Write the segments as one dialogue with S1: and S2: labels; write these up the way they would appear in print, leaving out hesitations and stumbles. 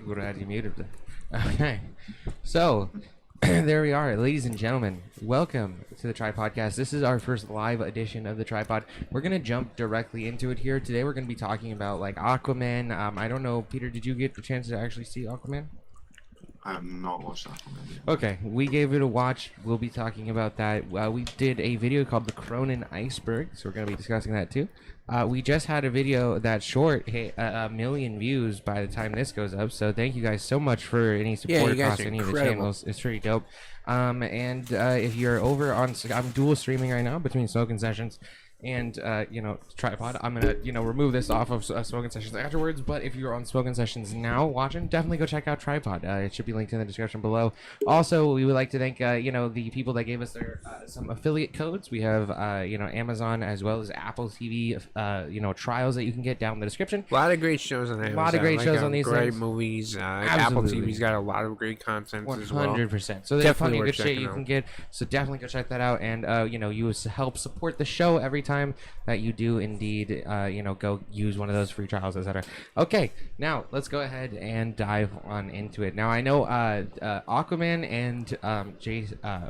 S1: Would have had you muted them. Okay, so there we are, ladies and gentlemen. Welcome to the Tripodcast. This is our first live edition of the Tripod. We're gonna jump directly into it here. Today we're gonna be talking about like Aquaman. I don't know, Peter. Did you get the chance to actually see Aquaman?
S2: I have not watched Aquaman yet.
S1: Okay, we gave it a watch. We'll be talking about that. We did a video called the Cronin Iceberg, so we're going to be discussing that too. We just had a video that's short, hit a million views by the time this goes up, so thank you guys so much for any support across any of the channels. It's pretty dope. If you're over on, I'm dual streaming right now between Smokin sessions and Tripod. I'm gonna remove this off of Smokin sessions afterwards, but if you're on Smokin sessions now watching, definitely go check out Tripod. It should be linked in the description below. Also, we would like to thank the people that gave us their some affiliate codes. We have Amazon as well as Apple TV trials that you can get down in the description.
S3: A lot of great shows on Amazon.
S1: A lot of great shows on these
S3: great
S1: things.
S3: Movies. Apple TV's got a lot of great content as well.
S1: 100%. So there's plenty of good shit you can get. So definitely go check that out, and you help support the show every time that you do indeed go use one of those free trials, etc. Okay, now let's go ahead and dive on into it. Now I know Aquaman and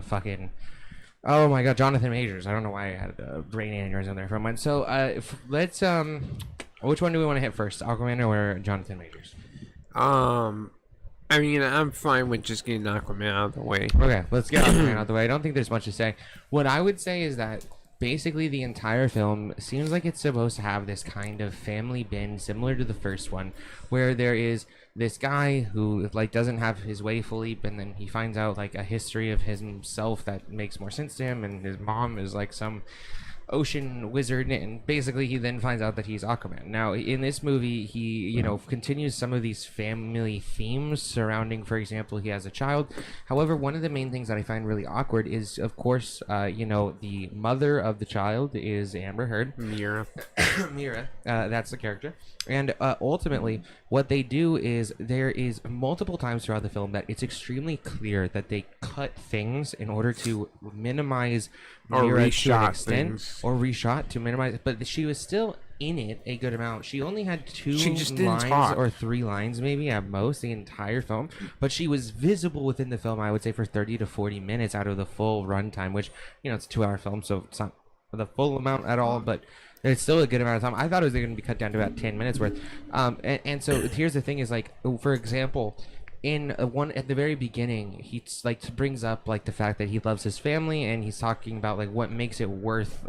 S1: fucking oh my god, Jonathan Majors. I don't know why I had a brain aneurysm there for a moment. So let's which one do we want to hit first, Aquaman or Jonathan Majors?
S3: I mean, I'm fine with just getting Aquaman out of the way.
S1: Okay, let's get Aquaman out of the way. I don't think there's much to say. What I would say is that basically the entire film seems like it's supposed to have this kind of family bend similar to the first one, where there is this guy who like doesn't have his way fully, and then he finds out like a history of himself that makes more sense to him, and his mom is like some ocean wizard, and basically he then finds out that he's Aquaman. Now in this movie he continues some of these family themes surrounding, for example, he has a child. However, one of the main things that I find really awkward is, of course, the mother of the child is Amber Heard.
S3: Mira.
S1: Mira, that's the character. And ultimately what they do is there is multiple times throughout the film that it's extremely clear that they cut things in order to minimize Mira to an extent, or reshot to minimize it, but she was still in it a good amount. She only had two lines or three lines maybe at most the entire film, but she was visible within the film, I would say, for 30 to 40 minutes out of the full runtime, which it's a 2-hour film, so it's not the full amount at all, but it's still a good amount of time. I thought it was going to be cut down to about 10 minutes worth. And so here's the thing is, like, for example, in one at the very beginning, he like brings up like the fact that he loves his family, and he's talking about like what makes it worth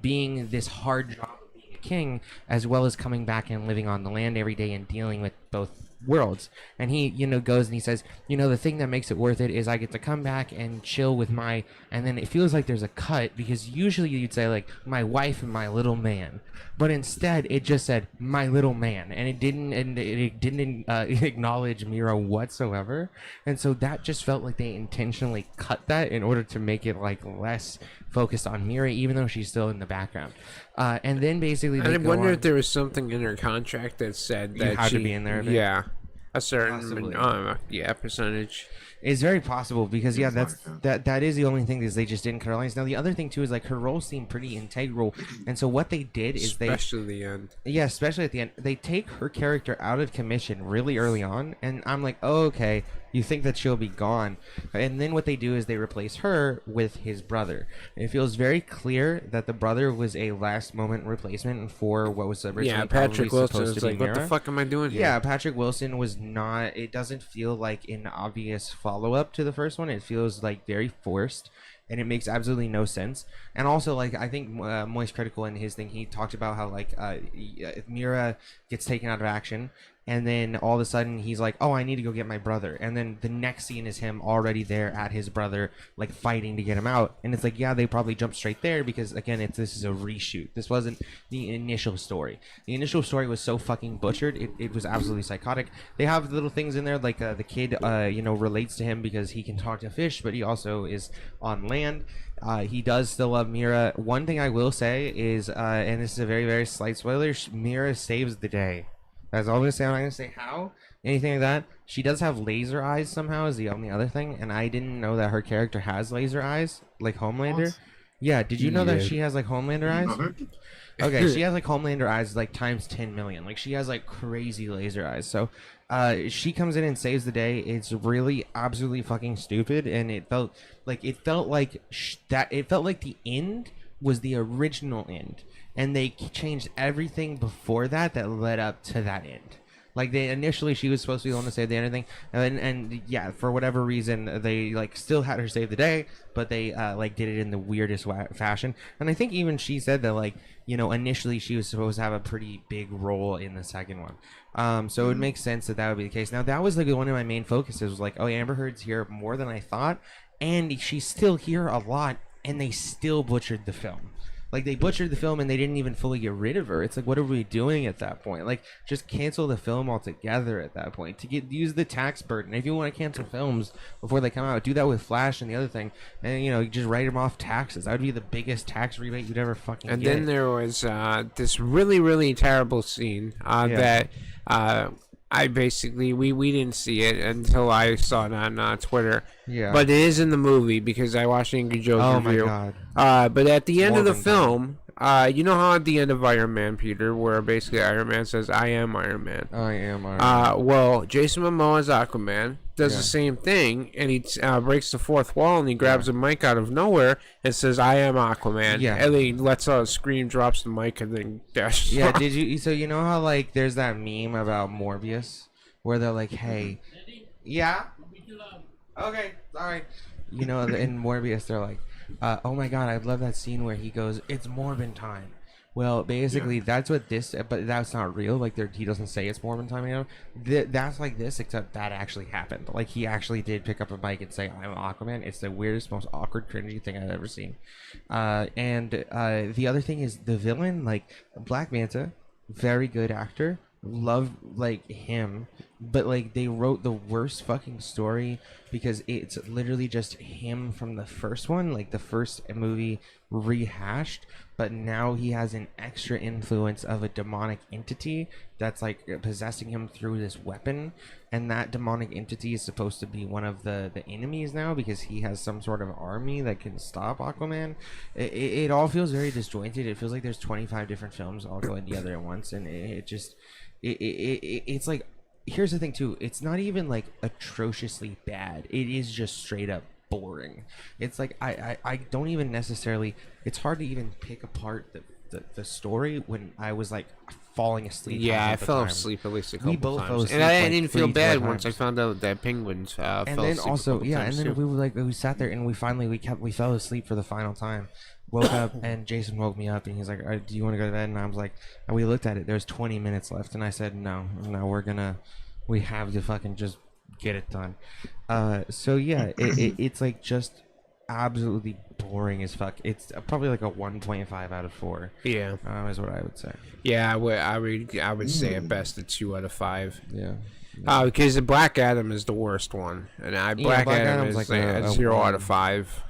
S1: being this hard job of being a king, as well as coming back and living on the land every day and dealing with both worlds. And he goes and he says, the thing that makes it worth it is I get to come back and chill with my, and then it feels like there's a cut, because usually you'd say like my wife and my little man, but instead it just said my little man, and it didn't acknowledge Mira whatsoever. And so that just felt like they intentionally cut that in order to make it like less focused on Mira, even though she's still in the background. And then basically
S3: I wonder if there was something in her contract that said that
S1: you had to be in there.
S3: Yeah, a certain percentage.
S1: It's very possible, because that is the only thing, is they just didn't cut her lines. Now the other thing too is like her role seemed pretty integral, and so what they did is
S3: especially the end.
S1: Yeah, especially at the end, they take her character out of commission really early on, and I'm like, oh, okay, you think that she'll be gone, and then what they do is they replace her with his brother. And it feels very clear that the brother was a last moment replacement for what was originally
S3: Patrick Wilson
S1: supposed to be
S3: like, Mira. What the fuck am I doing here?
S1: Yeah, Patrick Wilson was not. It doesn't feel like an obvious follow-up to the first one. It feels like very forced, and it makes absolutely no sense. And also, like, I think Moist Critical in his thing, he talked about how like Mira gets taken out of action, and then all of a sudden he's like, oh, I need to go get my brother, and then the next scene is him already there at his brother, like fighting to get him out. And it's like, yeah, they probably jumped straight there because again, this is a reshoot. This wasn't the initial story. The initial story was so fucking butchered, it was absolutely psychotic. They have little things in there like the kid relates to him because he can talk to fish, but he also is on land. He does still love Mira. One thing I will say is, and this is a very, very slight spoiler, Mira saves the day. That's all I'm going to say. I'm not going to say how, anything like that. She does have laser eyes somehow, is the only other thing, and I didn't know that her character has laser eyes, like Homelander.
S2: What?
S1: Yeah, did you know that
S3: Yeah.
S1: she has like Homelander eyes?
S2: No.
S1: Okay, she has like Homelander eyes like times 10 million. Like she has like crazy laser eyes. So she comes in and saves the day. It's really absolutely fucking stupid, and it felt like it felt like the end was the original end, and they changed everything before that led up to that end. Like they initially, she was supposed to be the one to save the anything, and yeah, for whatever reason, they like still had her save the day, but they like did it in the weirdest fashion. And I think even she said that like initially she was supposed to have a pretty big role in the second one. So it would make sense that would be the case. Now that was like one of my main focuses was like, oh, Amber Heard's here more than I thought, and she's still here a lot, and they still butchered the film. Like they butchered the film and they didn't even fully get rid of her. It's like, what are we doing at that point? Like, just cancel the film altogether at that point. Use the tax burden. If you want to cancel films before they come out, do that with Flash and the other thing, and you just write them off taxes. That would be the biggest tax rebate you'd ever fucking
S3: And
S1: get.
S3: then there was this really, really terrible scene that I basically we didn't see it until I saw it on Twitter.
S1: Yeah.
S3: But it is in the movie because I watched Angry Joe's review.
S1: Oh my god.
S3: But at the end of the
S1: Morbid
S3: film, you know how at the end of Iron Man, Peter, where basically Iron Man says, "I am Iron Man."
S1: I am Iron Man.
S3: Well, Jason Momoa's Aquaman does
S1: Yeah.
S3: the same thing, and he breaks the fourth wall, and he grabs a mic out of nowhere and says, "I am Aquaman."
S1: Yeah.
S3: And then he lets out a scream, drops the mic, and then dashes
S1: Yeah,
S3: off.
S1: did you? So you know how like there's that meme about Morbius where they're like, "Hey, yeah, okay, sorry." In Morbius they're like, "Oh my god, I love that scene where he goes, it's Morbin time." Well, basically that's what this, but that's not real. Like he doesn't say it's Morbin time. That's like this, except that actually happened. Like he actually did pick up a mic and say, "I'm Aquaman." It's the weirdest, most awkward, cringy thing I've ever seen. And the other thing is the villain, like Black Manta, very good actor. Love like him, but like they wrote the worst fucking story because it's literally just him from the first one, like the first movie rehashed, but now he has an extra influence of a demonic entity that's like possessing him through this weapon, and that demonic entity is supposed to be one of the enemies now because he has some sort of army that can stop Aquaman. It all feels very disjointed. It feels like there's 25 different films all going together at once, and it's like, here's the thing too, it's not even like atrociously bad, it is just straight up boring. It's like I don't even necessarily, it's hard to even pick apart the story when I was like falling asleep.
S3: Yeah, I
S1: half the
S3: fell
S1: time.
S3: asleep at least a couple
S1: We both
S3: times,
S1: fell asleep
S3: and I
S1: like
S3: didn't feel
S1: 3-4
S3: bad once I
S1: times.
S3: found out that penguins fell
S1: And then
S3: asleep.
S1: also,
S3: a couple
S1: yeah, and
S3: times
S1: then
S3: too.
S1: we were like, we sat there and we finally we fell asleep for the final time. Woke up and Jason woke me up and he's like, "Do you want to go to bed?" And I was like, and we looked at it. There's 20 minutes left, and I said, "No, we have to fucking just get it done." So yeah, it's like just absolutely boring as fuck. It's probably like a 1.5 out of 4.
S3: Yeah,
S1: Is what I would say.
S3: yeah, I would say at best a 2 out of 5.
S1: Yeah.
S3: Because the Black Adam is the worst one, and Black
S1: Black
S3: Adam
S1: Adam's
S3: is
S1: like
S3: like
S1: a
S3: a 0 out of
S1: 1.
S3: 5.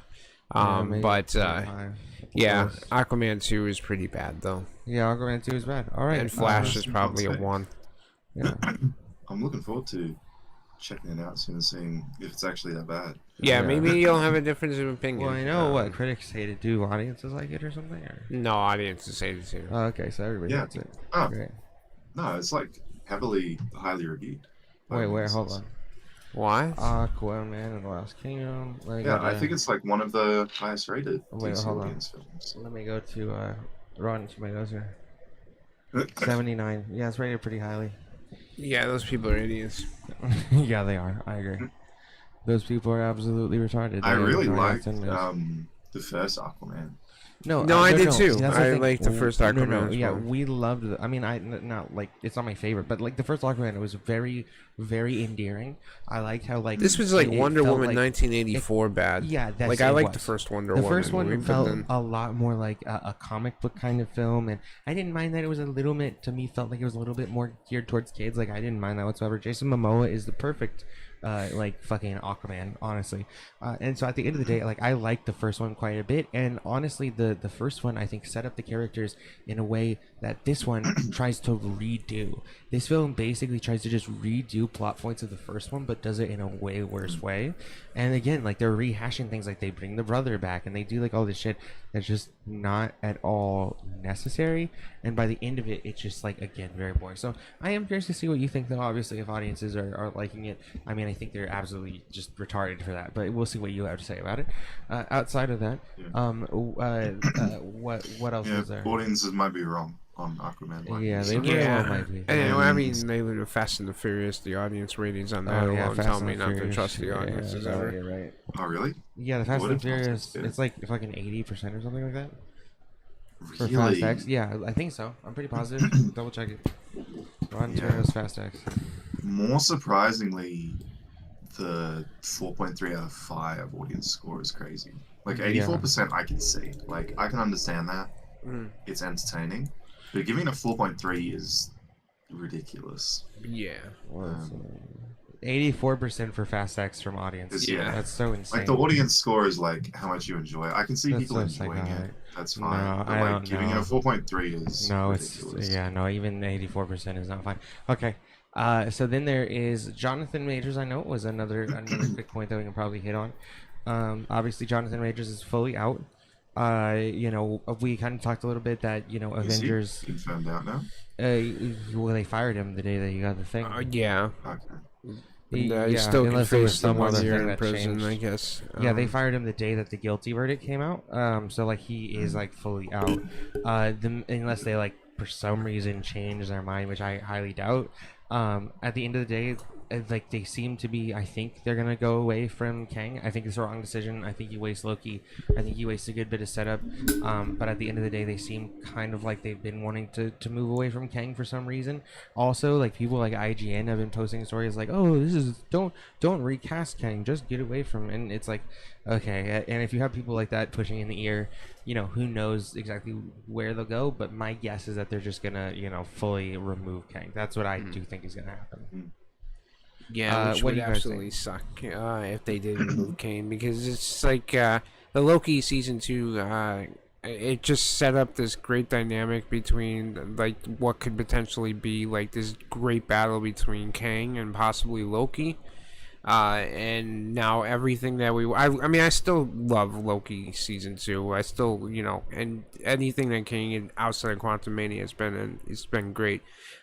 S1: Maybe
S3: But
S1: 0.5.
S3: yeah,
S1: Close.
S3: Aquaman 2 is pretty bad though,
S1: Yeah, Aquaman 2 is bad. All right.
S3: and Flash is
S2: you
S3: probably a
S2: can't say.
S3: 1.
S1: Yeah.
S2: I'm looking forward to checking it out soon and seeing if it's actually that bad.
S3: Yeah,
S1: Yeah.
S3: maybe you'll have a difference of opinion.
S1: Well, I know what critics hate it. Do audiences like it or something? Or?
S3: No, audiences say it too.
S1: Oh, okay, so everybody
S2: Yeah.
S1: hates it.
S2: Oh,
S1: Great.
S2: no, it's like highly reviewed. by
S1: Wait, hold
S2: audiences.
S3: What?
S1: Aquaman and the Lost Kingdom.
S2: Yeah, I think it's like one of the highest rated
S1: Wait,
S2: DC
S1: hold on.
S2: audience films.
S1: Let me go to Rotten Tomatoes here. 79. Yeah, it's rated pretty highly.
S3: Yeah, those people are idiots.
S1: Yeah, they are. I agree. Those people are absolutely retarded.
S2: I
S1: They
S2: really
S1: are not
S2: liked
S1: cinemas.
S2: the first Aquaman.
S1: No,
S3: I did too.
S1: See, that's
S3: I
S1: thing.
S3: liked the first
S1: No,
S3: Aquaman as
S1: yeah,
S3: well.
S1: we loved it. I mean, not like it's not my favorite, but like the first Aquaman, it was very, very endearing. I liked how like
S3: This was like
S1: it
S3: Wonder
S1: felt
S3: Woman
S1: like,
S3: 1984 bad.
S1: Yeah, that's
S3: like I
S1: it
S3: liked the
S1: was.
S3: first Wonder
S1: The
S3: Woman.
S1: first one
S3: movie, but
S1: felt
S3: then-
S1: a lot more like a comic book kind of film, and I didn't mind that it was a little bit. To me, felt like it was a little bit more geared towards kids. Like I didn't mind that whatsoever. Jason Momoa is the perfect like fucking Aquaman, honestly. And so at the end of the day, like I like the first one quite a bit, and honestly, the first one I think set up the characters in a way that this one tries to redo. This film basically tries to just redo plot points of the first one, but does it in a way worse way. And again, like they're rehashing things, like they bring the brother back and they do like all this shit that's just not at all necessary. And by the end of it, it's just like, again, very boring. So I am curious to see what you think, though. Obviously, if audiences are liking it, I mean, I think they're absolutely just retarded for that. But we'll see what you have to say about it. Outside of that, what else was there?
S2: Audiences might be wrong on Aquaman.
S1: Yeah, they very well might be.
S3: And, I mean, they look at Fast and the Furious, the audience ratings on that alone tell me not to trust the audiences ever.
S1: You're right.
S2: Oh, really?
S1: Yeah, the Fast and Furious, it's like fucking 80% or something like that. For
S2: Really?
S1: Fast X? Yeah, I think so. I'm pretty positive. Double check it. Rotten Tomatoes Fast X.
S2: More surprisingly, the 4.3 out of 5 audience score is crazy. Like 84% I can see. Like, I can understand that. It's entertaining. But giving it a 4.3 is ridiculous.
S3: Yeah.
S1: 84% for Fast X from audience.
S2: Yeah.
S1: That's so insane.
S2: Like, the audience score is like how much you enjoy it. I can see
S1: That's
S2: people
S1: so
S2: enjoying
S1: psychotic.
S2: it. That's fine.
S1: No,
S2: but
S1: I
S2: like
S1: don't
S2: giving
S1: know.
S2: it a 4.3 is ridiculous.
S1: Even 84% is not fine. Okay. So then there is Jonathan Majors. I know was another quick point that we can probably hit on. Obviously, Jonathan Majors is fully out. We kind of talked a little bit that Avengers.
S2: You found out now.
S1: Well, they fired him the day that he got the thing.
S3: Yeah.
S2: Okay.
S3: He still can
S1: unless there was
S3: face
S1: some
S3: 1
S1: other
S3: year
S1: thing
S3: in
S1: that
S3: prison,
S1: changed.
S3: I guess.
S1: Yeah, they fired him the day that the guilty verdict came out. So like he is like fully out. Unless they like for some reason change their mind, which I highly doubt. At the end of the day, like they seem to be. I think they're gonna go away from Kang. I think it's the wrong decision. I think he wastes Loki. I think he wastes a good bit of setup. But at the end of the day, they seem kind of like they've been wanting to move away from Kang for some reason. Also, like people like IGN have been posting stories like, "Oh, this is don't recast Kang, just get away from." And it's like, okay. And if you have people like that pushing in the ear, who knows exactly where they'll go. But my guess is that they're just gonna, fully remove Kang. That's what I do think is gonna happen.
S3: Yeah, which
S1: what
S3: would
S1: do you guys
S3: absolutely suck if they did remove Kane, because it's like the Loki season 2. It just set up this great dynamic between like what could potentially be like this great battle between Kang and possibly Loki. And now everything that I mean, I still love Loki season 2. I still, and anything that came in outside of Quantumania it's been great.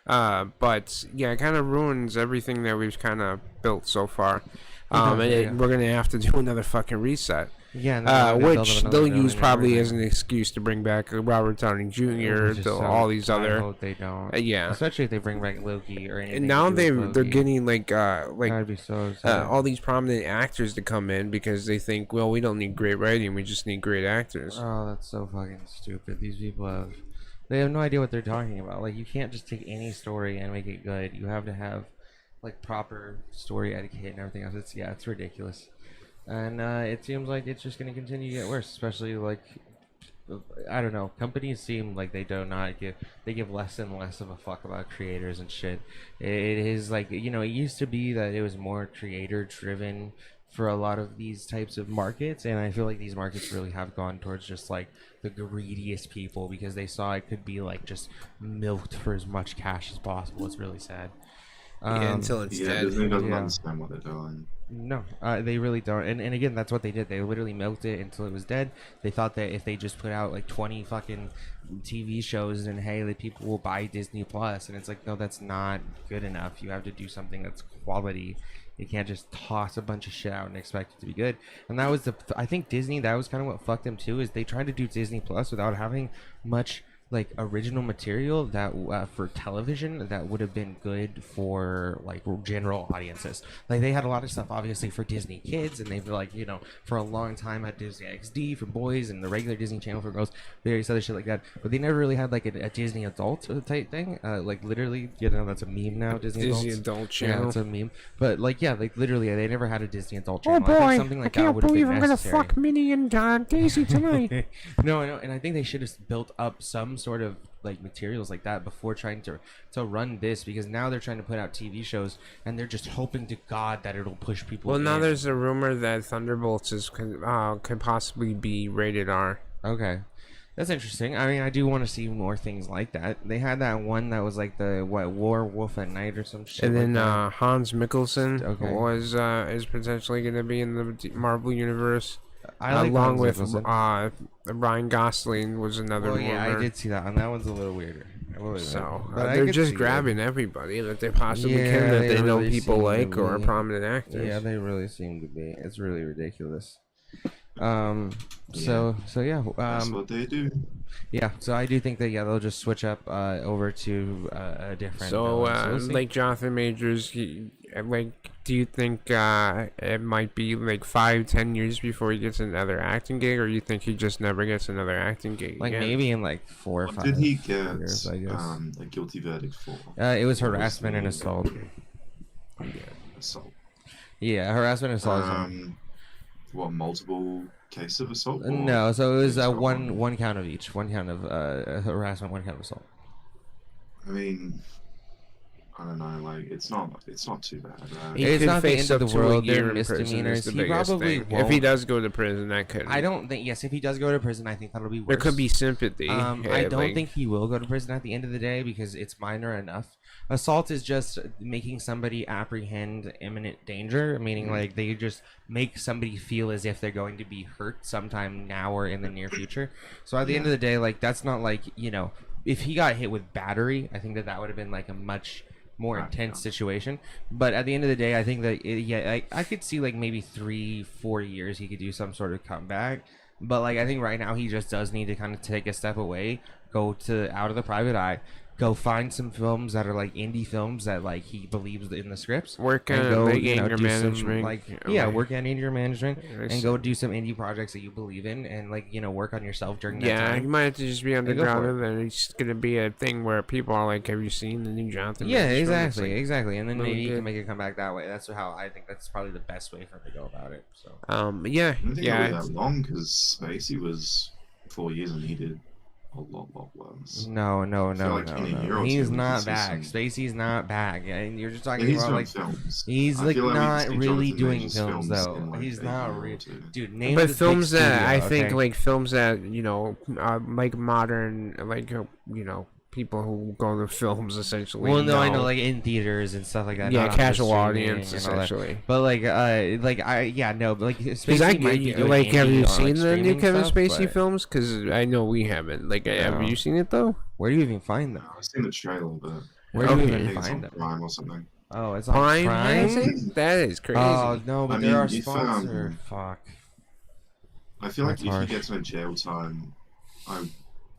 S3: But yeah, it kind of ruins everything that we've kind of built so far. We're gonna have to do another fucking reset.
S1: Yeah,
S3: which they'll use probably as an excuse to bring back Robert Downey Jr. All these other.
S1: I hope they don't.
S3: Yeah,
S1: especially if they bring back Loki or anything.
S3: And now they're
S1: Loki.
S3: getting like
S1: That'd be so sad.
S3: all these prominent actors to come in because they think, well, we don't need great writing, we just need great actors.
S1: Oh, that's so fucking stupid. These people they have no idea what they're talking about. Like, you can't just take any story and make it good. You have to have like proper story etiquette and everything else. It's ridiculous. And it seems like it's just going to continue to get worse, especially like, I don't know, companies seem like they give less and less of a fuck about creators and shit. It is like, it used to be that it was more creator driven for a lot of these types of markets, and I feel like these markets really have gone towards just like the greediest people because they saw it could be like just milked for as much cash as possible. It's really sad.
S3: Until it's dead.
S2: Disney doesn't understand what they're doing.
S1: No, they really don't. And again, that's what they did. They literally milked it until it was dead. They thought that if they just put out like 20 fucking TV shows, and hey, the people will buy Disney Plus. And it's like, no, that's not good enough. You have to do something that's quality. You can't just toss a bunch of shit out and expect it to be good. And that was I think Disney, that was kind of what fucked them too, is they tried to do Disney Plus without having much like original material that for television that would have been good for like general audiences. Like they had a lot of stuff obviously for Disney Kids, and they've like for a long time had Disney XD for boys and the regular Disney Channel for girls, various other shit like that. But they never really had like a Disney adult type thing. Like literally, that's a meme now. Disney
S3: Adult channel.
S1: Yeah, it's a meme. But like like literally, they never had a Disney adult channel.
S3: Oh boy,
S1: I think something like
S3: I can't
S1: that would have
S3: believe
S1: been
S3: I'm gonna
S1: necessary.
S3: fuck Minnie and Daisy tonight.
S1: No, I know, and I think they should have built up some sort of like materials like that before trying to run this, because now they're trying to put out TV shows and they're just hoping to God that it'll push people.
S3: Well, now
S1: in.
S3: there's a rumor that Thunderbolts could possibly be rated R.
S1: Okay. That's interesting. I mean, I do want to see more things like that. They had that one that was like the Werewolf at Night or some shit.
S3: And then
S1: like that.
S3: Hans Mikkelsen is potentially going to be in the Marvel universe.
S1: I like
S3: along
S1: Hans
S3: with
S1: Mikkelsen.
S3: Ryan Gosling was another
S1: Oh
S3: rumor.
S1: yeah, I did see that one. That one's a little weirder.
S3: So
S1: But I
S3: they're
S1: could
S3: just
S1: see
S3: grabbing everybody that they possibly can, that they know
S1: really
S3: people
S1: seem to
S3: like or are
S1: be.
S3: prominent actors.
S1: Yeah, they really seem to be. It's really ridiculous. So yeah.
S2: That's what they do.
S1: Yeah, so I do think that they'll just switch up over to a different.
S3: So,
S1: we'll see.
S3: like Jonathan Majors, do you think it might be like 5-10 years before he gets another acting gig, or you think he just never gets another acting gig?
S1: Like
S3: again?
S1: maybe in like 4 or
S2: What
S1: 5
S2: did he get
S1: years, I guess.
S2: a guilty verdict for?
S1: It was
S2: What
S1: harassment and
S2: the-
S1: assault.
S2: Assault.
S1: Yeah, harassment and assault.
S2: What, multiple cases of assault? or
S1: No, so it was
S2: just
S1: one count of each. One count of harassment, one count of assault.
S2: I mean, I don't know. Like, it's not too bad. Right?
S3: He
S1: It's
S3: could
S1: not the
S3: face
S1: end of
S3: up
S1: the
S3: to a
S1: world.
S3: year
S1: They're
S3: in prison is
S1: misdemeanors.
S3: the
S1: He
S3: biggest
S1: probably
S3: thing.
S1: won't.
S3: If he does go to prison, that could.
S1: I don't think. Yes, if he does go to prison, I think that'll be worse.
S3: There could be sympathy.
S1: I don't think he will go to prison at the end of the day because it's minor enough. Assault is just making somebody apprehend imminent danger, meaning like they just make somebody feel as if they're going to be hurt sometime now or in the near future. So at the end of the day, like that's not like, if he got hit with battery, I think that would have been like a much more intense situation. But at the end of the day, I think that I could see like maybe 3-4 years he could do some sort of comeback. But like I think right now he just does need to kind of take a step away, go out of the private eye, go find some films that are like indie films that like he believes in the scripts.
S3: Work
S1: and
S3: on
S1: go,
S3: anger
S1: do some,
S3: management.
S1: work on anger management
S3: Yes.
S1: and go do some indie projects that you believe in and like work on yourself during that
S3: Yeah, he
S1: time.
S3: might have to just be
S1: go for
S3: underground,
S1: it.
S3: and then it's gonna be a thing where people are like, "Have you seen the new Jonathan?"
S1: Yeah,
S3: Majors film?" It's
S1: exactly,
S3: like,
S1: exactly. And then
S3: really
S1: maybe you
S3: good.
S1: can make it come back that way. That's how I think that's probably the best way for him to go about it. So
S3: yeah,
S2: I don't think
S3: yeah.
S2: it was that long because Spacey was 4 years and he did a lot worse.
S1: no.
S2: like in a year or two
S1: He's
S2: we
S1: not
S2: could see
S1: back.
S2: some-
S1: Spacey's not back. And you're just
S2: Yeah,
S1: talking
S2: he's
S1: about
S2: doing
S1: like
S2: films.
S1: he's
S2: I
S1: like
S2: feel we
S1: not
S2: could see
S1: really
S2: Jonathan
S1: doing
S2: Majors
S1: films though.
S2: in, like,
S1: He's
S2: a
S1: not
S2: year or
S1: really,
S2: two.
S1: dude. Name
S3: But
S1: the
S3: films
S1: big
S3: that I
S1: studio,
S3: think
S1: okay?
S3: like films that like modern, like people who go to films essentially.
S1: Well, no, I know
S3: know.
S1: like in theaters and stuff like that.
S3: Yeah,
S1: not on
S3: casual
S1: streaming
S3: audience
S1: and all that.
S3: essentially.
S1: But but like
S3: Because
S1: Spacey might be doing
S3: like, have
S1: indie
S3: you
S1: on,
S3: seen
S1: like,
S3: the new
S1: streaming
S3: Kevin
S1: stuff,
S3: Spacey
S1: but
S3: films? Because I know we haven't. Like, have
S1: No.
S3: you seen it though?
S1: Where do you even find them?
S2: I've seen the trailer, but
S1: Where do you
S3: Okay.
S2: I
S1: even
S2: think it's on
S1: find them?
S2: Prime or something.
S1: Oh, it's on
S3: Prime?
S1: Prime.
S3: Prime? That is crazy.
S1: Oh no, but
S2: I
S1: they're
S2: mean,
S1: our
S2: if,
S1: sponsor. Fuck.
S2: I feel like
S1: That's
S2: if
S1: harsh.
S2: he gets no jail time, I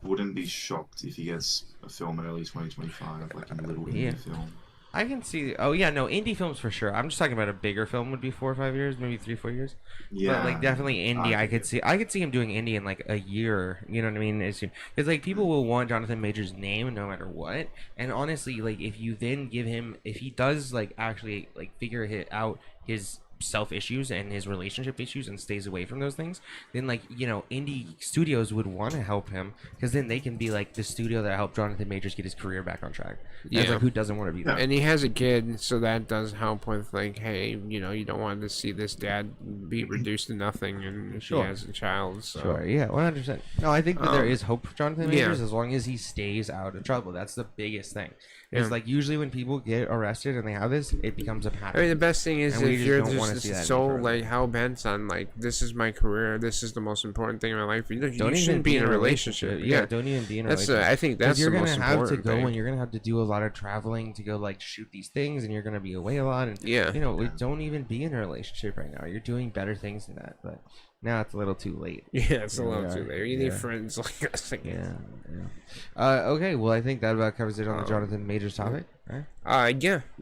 S2: wouldn't be shocked if he gets a film early 2025, like a little indie
S1: Yeah.
S2: film.
S1: I can see. Oh yeah, no indie films for sure. I'm just talking about a bigger film would be 4 or 5 years, maybe 3-4 years.
S2: Yeah,
S1: But like definitely indie, I could see. I could see him doing indie in like a year. You know what I mean? Because like people will want Jonathan Majors' name no matter what. And honestly, like if you then give him, if he does like actually like figure out his self issues and his relationship issues and stays away from those things, then like indie studios would want to help him because then they can be like the studio that helped Jonathan Majors get his career back on track. Yeah,
S3: Yeah.
S1: like who doesn't want to be that?
S3: And he has a kid, so that does help with like, hey, you don't want to see this dad be reduced to nothing, and
S1: Sure.
S3: she has a child. So.
S1: Sure, yeah, 100%. No, I think that there is hope for Jonathan
S3: yeah.
S1: Majors as long as he stays out of trouble. That's the biggest thing. It's
S3: Yeah.
S1: like usually when people get arrested and they have this, it becomes a pattern.
S3: I mean, the best thing is
S1: And we
S3: if
S1: just
S3: you're
S1: don't wanna see that
S3: just
S1: any
S3: so
S1: further.
S3: like hell bent on like this is my career, this is the most important thing in my life. You
S1: Don't
S3: shouldn't
S1: even
S3: be in a relationship.
S1: Yeah, don't even be in a
S3: That's
S1: relationship.
S3: I think
S1: 'Cause
S3: that's
S1: you're
S3: the
S1: gonna
S3: most
S1: have to
S3: important
S1: go
S3: thing.
S1: and you're gonna have to do a lot of traveling to go like shoot these things, and you're gonna be away a lot. And
S3: Yeah.
S1: don't even be in a relationship right now. You're doing better things than that, but now it's a little too late.
S3: Yeah, it's a
S1: Yeah,
S3: little
S1: we
S3: too
S1: are.
S3: late. You need
S1: Yeah.
S3: friends like us. I guess.
S1: Yeah. Okay, well I think that about covers it on the Jonathan Majors topic, right?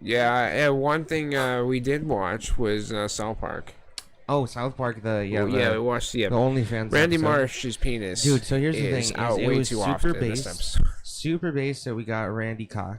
S3: Yeah. One thing we did watch was South Park.
S1: Oh, South Park,
S3: We watched the
S1: the OnlyFans.
S3: Randy
S1: episode.
S3: Marsh's penis.
S1: Dude, so here's the
S3: is
S1: thing:
S3: out
S1: it
S3: way
S1: was
S3: too
S1: super
S3: often in this
S1: base,
S3: episode.
S1: super base. So we got Randy cock,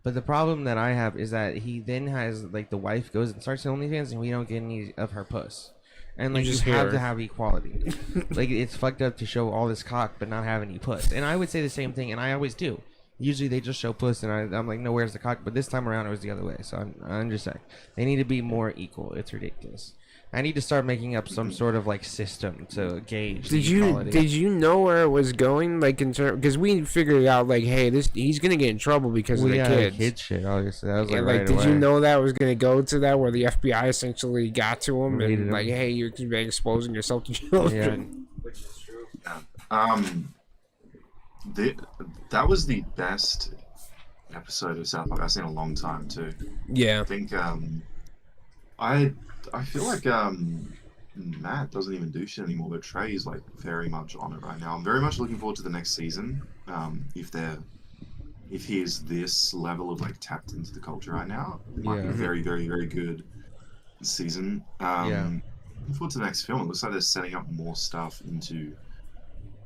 S1: but the problem that I have is that he then has like the wife goes and starts OnlyFans, and we don't get any of her puss. And like you
S3: just
S1: have
S3: hear-
S1: to have equality. Like it's fucked up to show all this cock but not have any puss. And I would say the same thing, and I always do. Usually they just show puss, and I'm like, no, where's the cock? But this time around it was the other way. So I'm just saying they need to be more equal. It's ridiculous. I need to start making up some sort of like system to gauge.
S3: Did
S1: the equality.
S3: you know where it was going? Like in terms, because we figured out like, hey, he's gonna get in trouble because of the kids.
S1: Kid shit. Obviously, that was like,
S3: like
S1: right
S3: did
S1: away.
S3: you know that was gonna go to that where the FBI essentially got to him
S1: Raided
S3: and
S1: him.
S3: like, hey, you're exposing yourself to children.
S4: Which is true.
S2: That was the best episode of South Park I've seen in a long time too.
S3: Yeah.
S2: I think I feel like Matt doesn't even do shit anymore, but Trey is like very much on it right now. I'm very much looking forward to the next season. If he is this level of like tapped into the culture right now, it might be a very, very, very good season. Looking forward to the next film. It looks like they're setting up more stuff into,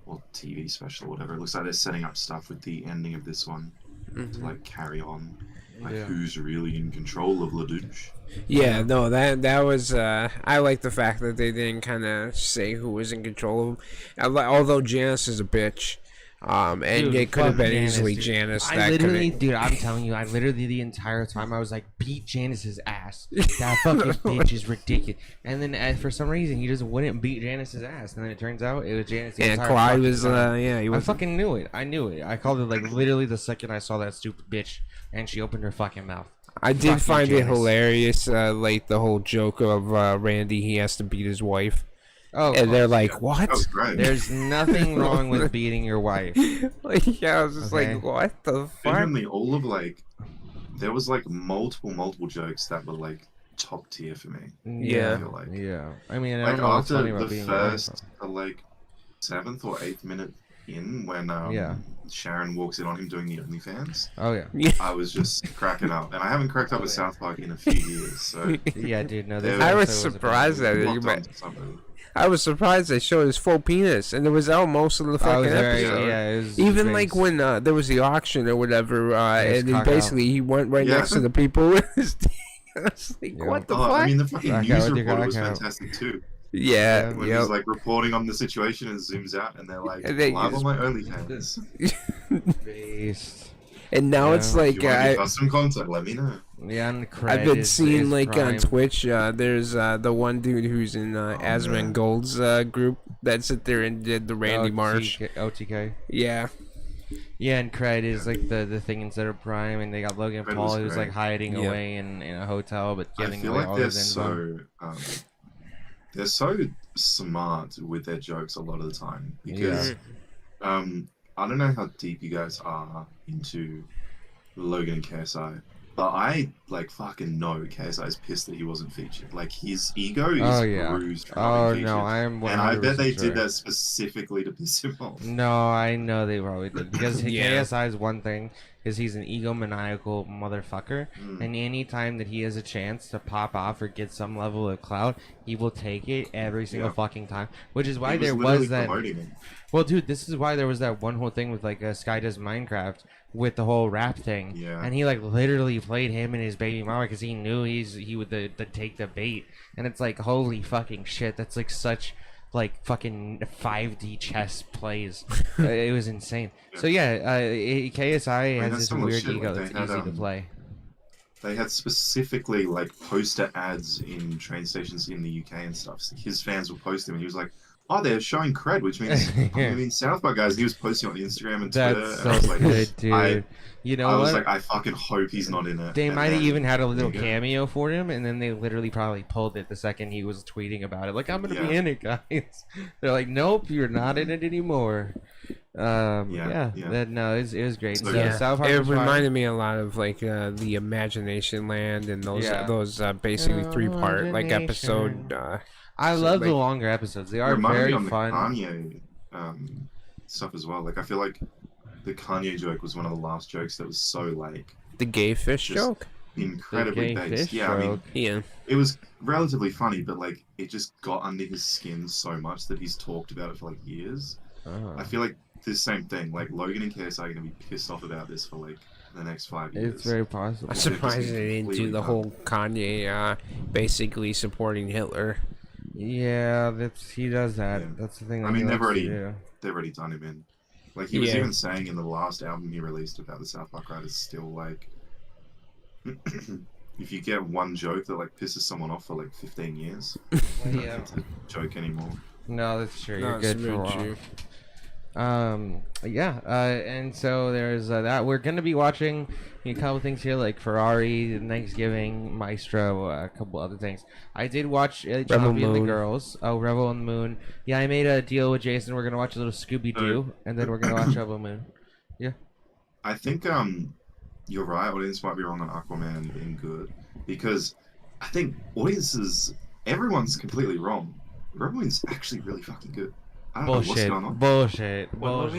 S2: well, TV special or whatever. It looks like they're setting up stuff with the ending of this one to like carry on. Like who's really in control of LaDouche?
S3: Yeah, no, that was I like the fact that they didn't kind of say who was in control of him. Although Janice is a bitch, and
S1: Dude,
S3: it could have been
S1: Janice,
S3: easily
S1: dude.
S3: Janice.
S1: I literally, dude, I'm telling you, I literally the entire time I was like, beat Janice's ass. That fucking bitch is ridiculous. And then for some reason, he just wouldn't beat Janice's ass. And then it turns out it was Janice. The
S3: And
S1: entire
S3: Clyde
S1: fucking
S3: was,
S1: time.
S3: he
S1: I
S3: was.
S1: fucking knew it. I knew it. I called it like literally the second I saw that stupid bitch and she opened her fucking mouth.
S3: I did
S1: fucking
S3: find it
S1: Janice.
S3: hilarious, like the whole joke of Randy. He has to beat his wife,
S1: Oh,
S3: and they're like, "What?"
S2: That was great.
S1: there's nothing wrong with beating your wife.
S3: Like, yeah, I was just
S1: Okay.
S3: like, "What the fuck?"
S2: Genuinely, all of like, there was like multiple jokes that were like top tier for me.
S3: Yeah.
S2: I feel like.
S1: Yeah. I mean, I
S2: Like
S1: don't know what's
S2: after
S1: funny about
S2: the
S1: being your wife.
S2: first, like 7th or 8th minute in, when
S1: Yeah.
S2: Sharon walks in on him doing the OnlyFans,
S1: Oh yeah.
S2: I was just cracking up, and I haven't cracked up with South Park in a few years. So
S1: Yeah, dude. No, this
S3: I was
S1: episode
S3: surprised
S1: a
S3: at it.
S2: locked
S3: You
S2: onto something.
S3: I was surprised they showed his full penis, and it was out most of the
S1: I
S3: fucking
S1: was very,
S3: episode.
S1: yeah, it was
S3: Even
S1: very
S3: like when there was the auction or whatever,
S1: his
S3: and he
S1: cock
S3: basically he went right
S2: Yeah.
S3: next to the people with his dick. I was like,
S1: Yeah.
S3: what the
S2: Oh,
S3: fuck?
S2: I mean, the fucking
S1: Back out
S2: news
S1: with your
S2: reporter was
S1: cock out.
S2: fantastic too.
S3: yeah,
S2: When
S3: yep.
S2: he's like reporting on the situation and zooms out, and they're like,
S3: And then
S2: "Live
S3: you
S2: on my OnlyFans.
S1: based.
S3: And now
S1: Yeah.
S3: it's
S2: If
S3: like
S2: you want any custom content, let me know."
S1: Yeah, and
S3: I've been
S1: is
S3: seeing like
S1: prime.
S3: on Twitch. There's the one dude who's in Asman
S2: man.
S3: Gold's group that sit there and did the Randy Marsh.
S1: OTK.
S3: Yeah,
S1: Yeah, and Cred is like the thing instead of Prime, and they got Logan
S2: Cred
S1: Paul
S2: was
S1: who's
S2: great.
S1: like hiding
S3: Yeah.
S1: away in a hotel, but
S2: I
S1: giving
S2: feel
S1: away
S2: like
S1: all
S2: they're
S1: his info.
S2: they're so smart with their jokes a lot of the time, because I don't know how deep you guys are into Logan and KSI, but I like fucking know KSI is pissed that he wasn't featured. Like his ego is
S1: Oh, yeah.
S2: bruised from
S1: Oh
S2: not being
S1: no,
S2: featured.
S1: I'm 100%
S2: And I bet they
S1: sure.
S2: did that specifically to piss him off.
S1: No, I know they probably did because
S3: Yeah.
S1: KSI's one thing is he's an egomaniacal motherfucker, and any time that he has a chance to pop off or get some level of clout, he will take it every single
S2: Yeah.
S1: fucking time. Which is why
S2: He
S1: there
S2: literally
S1: was that.
S2: promoting him.
S1: Well, dude, this is why there was that one whole thing with like Sky Does Minecraft with the whole rap thing,
S2: Yeah.
S1: and he like literally played him and his baby mama because he knew he would take the bait, and it's like holy fucking shit, that's like such like fucking 5D chess plays. It was insane. So yeah, KSI has
S2: that's
S1: this
S2: some of the
S1: weird
S2: shit,
S1: ego
S2: like,
S1: that's
S2: they had,
S1: easy to play.
S2: They had specifically like poster ads in train stations in the UK and stuff. So his fans would post them, and he was like, "Oh, they're showing cred," which means I mean South Park guys. And he was posting on Instagram and Twitter.
S1: That's
S2: and I
S1: so
S2: was like,
S1: good, dude. You know
S2: I was
S1: what?
S2: like, I fucking hope he's not in it.
S1: They
S2: And
S1: might have
S2: then-
S1: even had a little
S2: there you go.
S1: cameo for him, and then they literally probably pulled it the second he was tweeting about it. Like, I'm gonna be
S2: Yeah.
S1: in it, guys. They're like, nope, you're not in it anymore. Yeah.
S2: yeah.
S1: No, it was great.
S2: So,
S1: So,
S2: yeah.
S1: South Park
S3: it
S1: was fine.
S3: reminded me a lot of like the Imagination Land and those
S1: Yeah.
S3: basically 3-part like episode.
S1: I
S3: so,
S1: love the
S3: like-
S1: longer episodes. They
S2: It
S1: are
S2: reminded
S1: very
S2: me on the
S1: fun.
S2: Kanye stuff as well. Like I feel like the Kanye joke was one of the last jokes that was so like
S3: The gay fish
S2: Just-
S3: joke.
S2: incredibly
S1: gay
S2: based.
S1: fish
S2: Yeah, I mean,
S1: joke.
S3: Yeah.
S2: it was relatively funny, but like it just got under his skin so much that he's talked about it for like years.
S1: Oh.
S2: I feel like the same thing. Like Logan and KSI are gonna be pissed off about this for like the next 5 years.
S1: It's very possible.
S3: I'm
S2: They're just
S3: surprised they didn't do
S2: completely
S3: the
S2: done.
S3: whole Kanye basically supporting Hitler.
S1: Yeah, he does that.
S2: Yeah.
S1: That's the thing.
S2: I
S1: that
S2: mean,
S1: he
S2: they've
S1: likes to
S2: already
S1: do.
S2: they've already done him in. Like he was even saying in the last album he released about the South Park writers, still like, if you get one joke that like pisses someone off for like 15 years, you don't have to joke anymore.
S1: No, that's true.
S3: No,
S1: You're good for
S3: true.
S1: And so there's that. We're gonna be watching a couple things here, like Ferrari, Thanksgiving, Maestro, a couple other things. I did watch Johnny and the Girls. Oh, Rebel on the Moon. Yeah, I made a deal with Jason. We're gonna watch a little Scooby-Doo, and then we're gonna watch Rebel Moon. Yeah.
S2: I think you're right. Audience might be wrong on Aquaman being good, because I think everyone's completely wrong. Rebel Moon's actually really fucking good. I don't know what's going on.
S1: Bullshit.
S3: What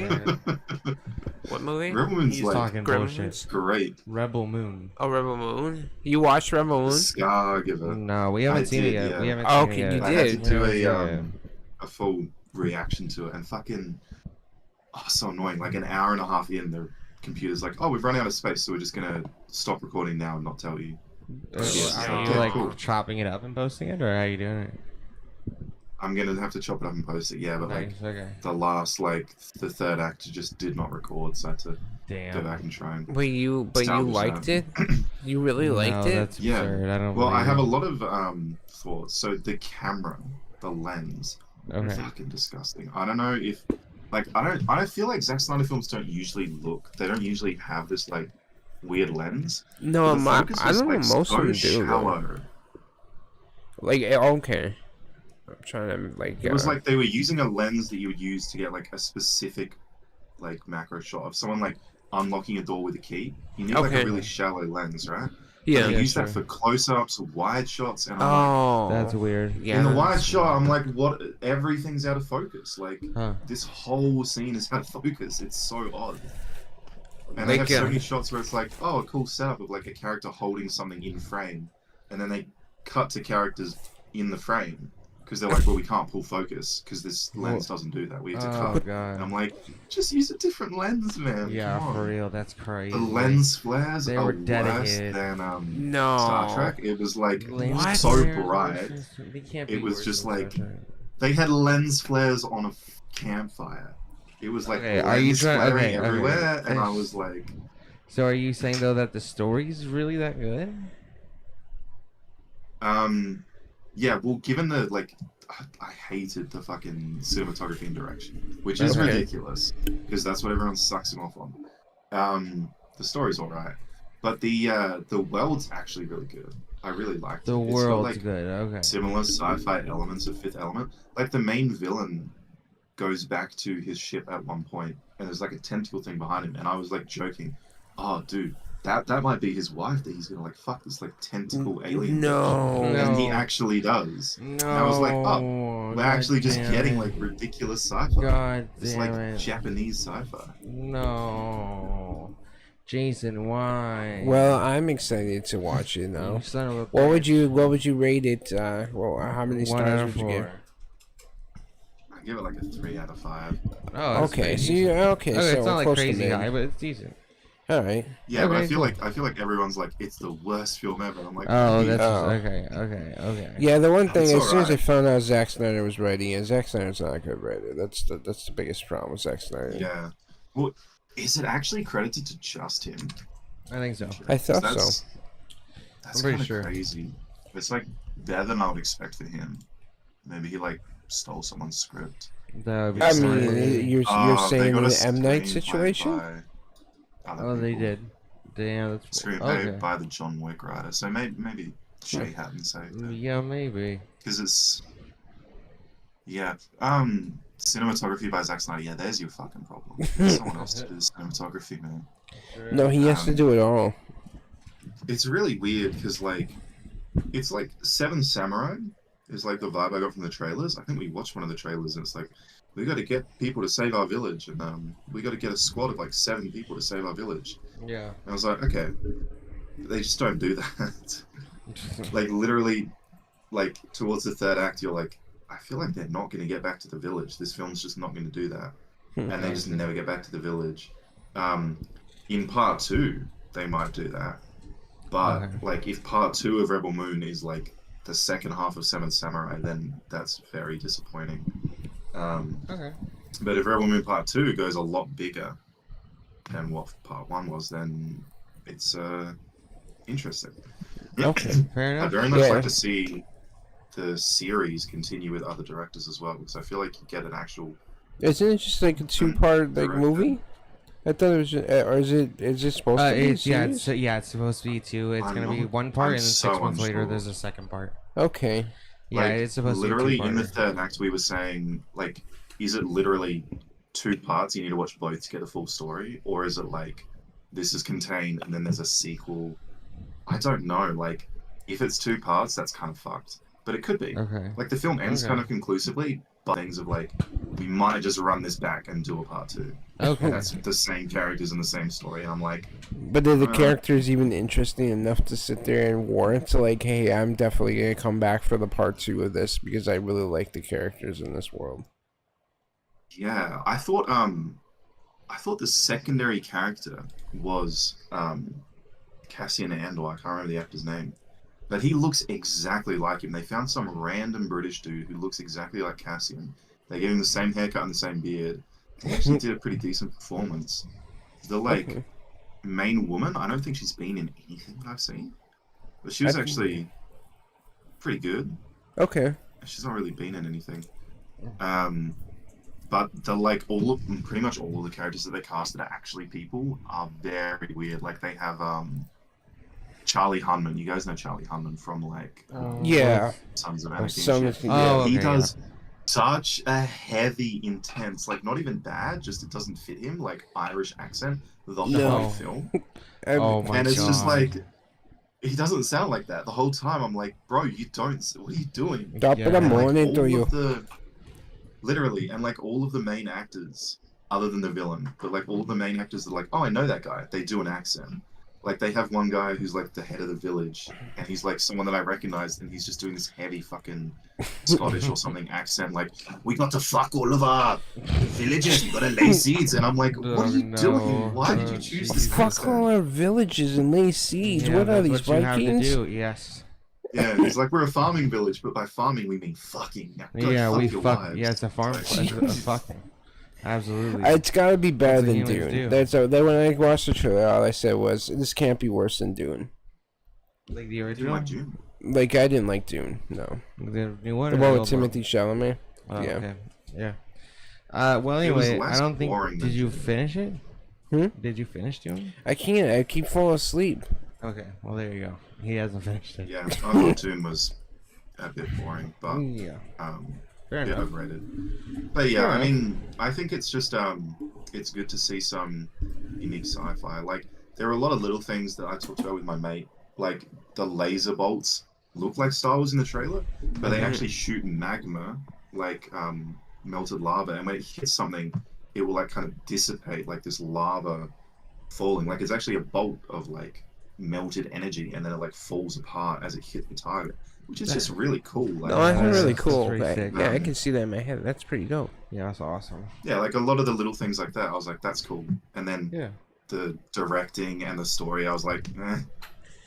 S3: movie?
S2: Rebel Moon's
S1: He's
S2: like
S1: talking bullshit.
S2: great.
S1: Rebel Moon.
S3: Oh, Rebel Moon. You watched Rebel Moon?
S2: Scar giver.
S1: No, we haven't seen it yet.
S2: Yeah.
S1: We haven't seen it yet.
S3: You
S2: I had to
S3: did.
S2: do a full reaction to it, and fucking so annoying. Like an hour and a half in, the computer's like, "Oh, we've run out of space, so we're just gonna stop recording now and not tell you."
S1: Are you like chopping it up and posting it, or how are you doing it?
S2: I'm gonna have to chop it up and post it, yeah, but
S1: Nice, okay.
S2: the third act just did not record, so I had to go back and try and.
S3: But you liked it? You really liked it?
S1: That's absurd. I don't.
S2: Well, I have a lot of thoughts. So the camera, the lens, fucking disgusting. I don't know if, like, I don't feel like Zack Snyder films don't usually have this like weird lens.
S3: No, I don't know. Most
S2: so
S3: of them do.
S2: Shallow.
S3: Like, okay. I'm trying to like.
S2: It was like they were using a lens that you would use to get like a specific, like macro shot of someone like unlocking a door with a key. You need like a really shallow lens, right?
S3: Yeah.
S2: They use that for close-ups, wide shots, and
S1: that's weird.
S3: Yeah.
S2: In the wide shot, I'm like, what? Everything's out of focus. Like this whole scene is out of focus. It's so odd. And they have so many shots where it's like, oh, a cool setup of like a character holding something in frame, and then they cut to characters in the frame. Because they're like, well, we can't pull focus because this lens doesn't do that. We have to cut.
S1: God.
S2: And I'm like, just use a different lens, man.
S1: Yeah, for real. That's crazy.
S2: The lens flares
S1: they
S2: are
S1: were
S2: worse
S1: dedicated.
S2: than Star Trek. It was like
S1: Lens
S2: so
S1: flares?
S2: bright.
S1: They can't
S2: It
S1: be
S2: was
S1: worse
S2: just
S1: than
S2: like
S1: Star Trek.
S2: they had lens flares on a campfire. It was like
S1: are you
S2: flaring everywhere, and I was like.
S1: So are you saying though that the story's really that good?
S2: Yeah. Well, given the like. I hated the fucking cinematography and direction, which is ridiculous because that's what everyone sucks him off on. The story's alright, but the world's actually really good. I really liked
S1: the
S2: it.
S1: World's good. Okay.
S2: Similar sci-fi elements of Fifth Element. Like the main villain goes back to his ship at one point, and there's like a tentacle thing behind him, and I was like joking, "Oh, dude, that might be his wife that he's gonna like fuck this like tentacle alien."
S3: No.
S2: And he actually does.
S1: No.
S2: And I was like, oh, we're actually just getting like ridiculous sci-fi.
S1: God
S2: it's
S1: damn
S2: like
S1: it.
S2: Japanese sci-fi.
S1: No. Jason, why?
S3: Well, I'm excited to watch it now.
S1: You son of a
S3: What would you rate it? How many
S1: 1
S3: stars
S1: out
S3: would
S1: of
S3: you
S1: 4.
S3: give?
S2: I give it like a 3 out of 5.
S1: Oh, that's
S3: Okay,
S1: pretty
S3: so
S1: decent.
S3: okay, so
S1: It's not like
S3: close to
S1: crazy
S3: mid.
S1: high, but it's decent.
S3: All right.
S2: Yeah, but
S1: Okay,
S2: I feel like everyone's like it's the worst film ever. I'm like,
S1: Oh,
S2: yeah.
S1: that's okay.
S3: Yeah, the one thing,
S2: It's
S3: as soon as I
S2: alright.
S3: found out Zack Snyder was writing it, Zack Snyder's not a good writer. That's the biggest problem with Zack Snyder.
S2: Yeah. Well, is it actually credited to just him?
S1: I think so.
S3: I thought so.
S2: That's
S1: I'm pretty
S2: kind of
S1: sure.
S2: crazy. It's like better than I would expect for him. Maybe he like stole someone's script.
S1: That would be
S3: I
S1: so
S3: mean,
S1: weird.
S3: you're
S2: They
S3: saying
S2: got a
S3: the M Night
S2: screenplay
S3: situation?
S2: by other
S1: Oh, they
S2: people.
S1: did. Damn, that's
S2: Screenplay
S1: okay.
S2: by the John Wick writer. So maybe Shay hadn't saved it.
S1: Yeah, maybe.
S2: Because it's cinematography by Zack Snyder. Yeah, there's your fucking problem. Someone else to do the cinematography, man.
S3: No, he has to do it all.
S2: It's really weird because like it's like Seven Samurai is like the vibe I got from the trailers. I think we watched one of the trailers and it's like we got to get people to save our village and we got to get a squad of like 7 people to save our village.
S1: Yeah.
S2: And I was like, okay, they just don't do that. Like literally, like towards the third act, you're like, I feel like they're not going to get back to the village. This film's just not going to do that, and they just never get back to the village. In part 2, they might do that, but like if part 2 of Rebel Moon is like the second half of Seven Samurai, then that's very disappointing.
S1: Okay.
S2: But if Rebel Moon Part 2 goes a lot bigger than what Part 1 was, then it's interesting.
S3: Okay,
S1: fair enough.
S2: I'd very much
S3: Yeah.
S2: like to see the series continue with other directors as well, because I feel like you get an actual...
S3: Isn't it just like a 2-part like
S2: Director.
S3: movie? I thought it was, or is it supposed to be?
S1: It's supposed to be 2. It's
S2: I'm
S1: gonna be
S2: not-
S1: 1 part,
S2: I'm
S1: and then
S2: so
S1: 6 months later
S2: unsure.
S1: there's a 2nd part.
S3: Okay.
S1: Yeah,
S2: Like,
S1: it's supposed
S2: literally
S1: to be
S2: in the
S1: 2-parter.
S2: 3rd act we were saying, like, is it literally 2 parts, you need to watch both to get a full story, or is it like this is contained and then there's a sequel? I don't know. Like, if it's 2 parts, that's kind of fucked, but it could be.
S1: Okay.
S2: Like, the film ends
S1: Okay.
S2: kind of conclusively, but things of like, we might just run this back and do a part 2.
S1: Okay.
S2: That's the same characters and the same story, and I'm like,
S3: But are the characters even interesting enough to sit there and warrant to like, hey, I'm definitely gonna come back for the part 2 of this because I really like the characters in this world.
S2: yeah, I thought the secondary character was Cassian Andor. I can't remember the actor's name, but he looks exactly like him. They found some random British dude who looks exactly like Cassian. They gave him the same haircut and the same beard. He actually did a pretty decent performance. The
S3: Okay.
S2: main woman, I don't think she's been in anything that I've seen, but she was actually pretty good.
S3: Okay.
S2: She's not really been in anything. But pretty much all of the characters that they cast that are actually people are very weird. Like they have Charlie Hunman. You guys know Charlie Hunman from like
S3: Yeah.
S2: Sons of
S3: Or
S2: Anarchy.
S3: some-
S2: and shit.
S3: yeah.
S2: He
S1: okay,
S2: does such a heavy, intense, like not even bad, just it doesn't fit him, like Irish accent the whole
S3: No.
S2: film.
S1: Oh my
S2: And it's
S1: god.
S2: just like he doesn't sound like that the whole time. I'm like, bro, you don't. What are you doing?
S3: Top
S1: Yeah.
S3: of the
S2: And, like,
S3: morning
S2: all
S3: to you.
S2: of the- literally, and like all of the main actors, other than the villain, but like all of the main actors are like, oh, I know that guy. They do an accent. Like they have one guy who's like the head of the village, and he's like someone that I recognize, and he's just doing this heavy fucking Scottish or something accent, like we got to fuck all of our villages, we got to lay seeds, and I'm like, what are you
S1: no.
S2: doing? Why did you choose this
S3: Fuck all
S2: accent?
S3: our villages and lay seeds.
S1: Yeah,
S3: what are
S1: that's
S3: these
S1: what you have to
S3: Vikings?
S1: do, yes.
S2: Yeah, he's like, we're a farming village, but by farming we mean fucking. Now, go
S1: Yeah,
S2: fuck
S1: we
S2: your
S1: fuck.
S2: wives.
S1: Yeah, it's a farm.
S2: Like,
S1: It's a fucking. Absolutely.
S3: It's gotta be better
S1: That's
S3: than
S1: what humans
S3: Dune.
S1: do.
S3: That when I watched the trailer, all I said was, "This can't be worse than Dune."
S1: like the
S2: I do
S1: original.
S2: like June.
S3: Like I didn't like Dune. No,
S1: The new one.
S3: the
S1: or
S3: one
S1: the
S3: with
S1: old one?
S3: Timothy Chalamet.
S1: Oh,
S3: Yeah.
S1: Okay. Yeah. Well,
S2: It was
S1: anyway, I
S2: less
S1: don't think.
S2: boring
S1: Did
S2: than
S1: you
S2: Dune.
S1: finish it?
S3: Hmm?
S1: Did you finish Dune?
S3: I can't. I keep falling asleep.
S1: Okay. Well, there you go. He hasn't finished it.
S2: Yeah, I thought Dune was a bit boring, but
S1: Yeah. Fair
S2: a bit
S1: enough.
S2: overrated. But yeah,
S1: Fair
S2: I
S1: enough.
S2: mean, I think it's just it's good to see some unique sci-fi. Like there are a lot of little things that I talked about with my mate, like the laser bolts look like Star Wars in the trailer, but they actually shoot magma, like melted lava, and when it hits something, it will like kind of dissipate, like this lava falling. Like it's actually a bolt of like melted energy, and then it like falls apart as it hits the target, which is just really cool. Like,
S3: No, that's
S1: that's-
S3: really
S1: that's
S3: cool.
S1: pretty
S3: That-
S1: sick.
S3: yeah, I can see that in my head. That's pretty dope.
S1: Yeah, that's awesome.
S2: yeah, like a lot of the little things like that, I was like, that's cool. And then
S1: Yeah.
S2: the directing and the story, I was like,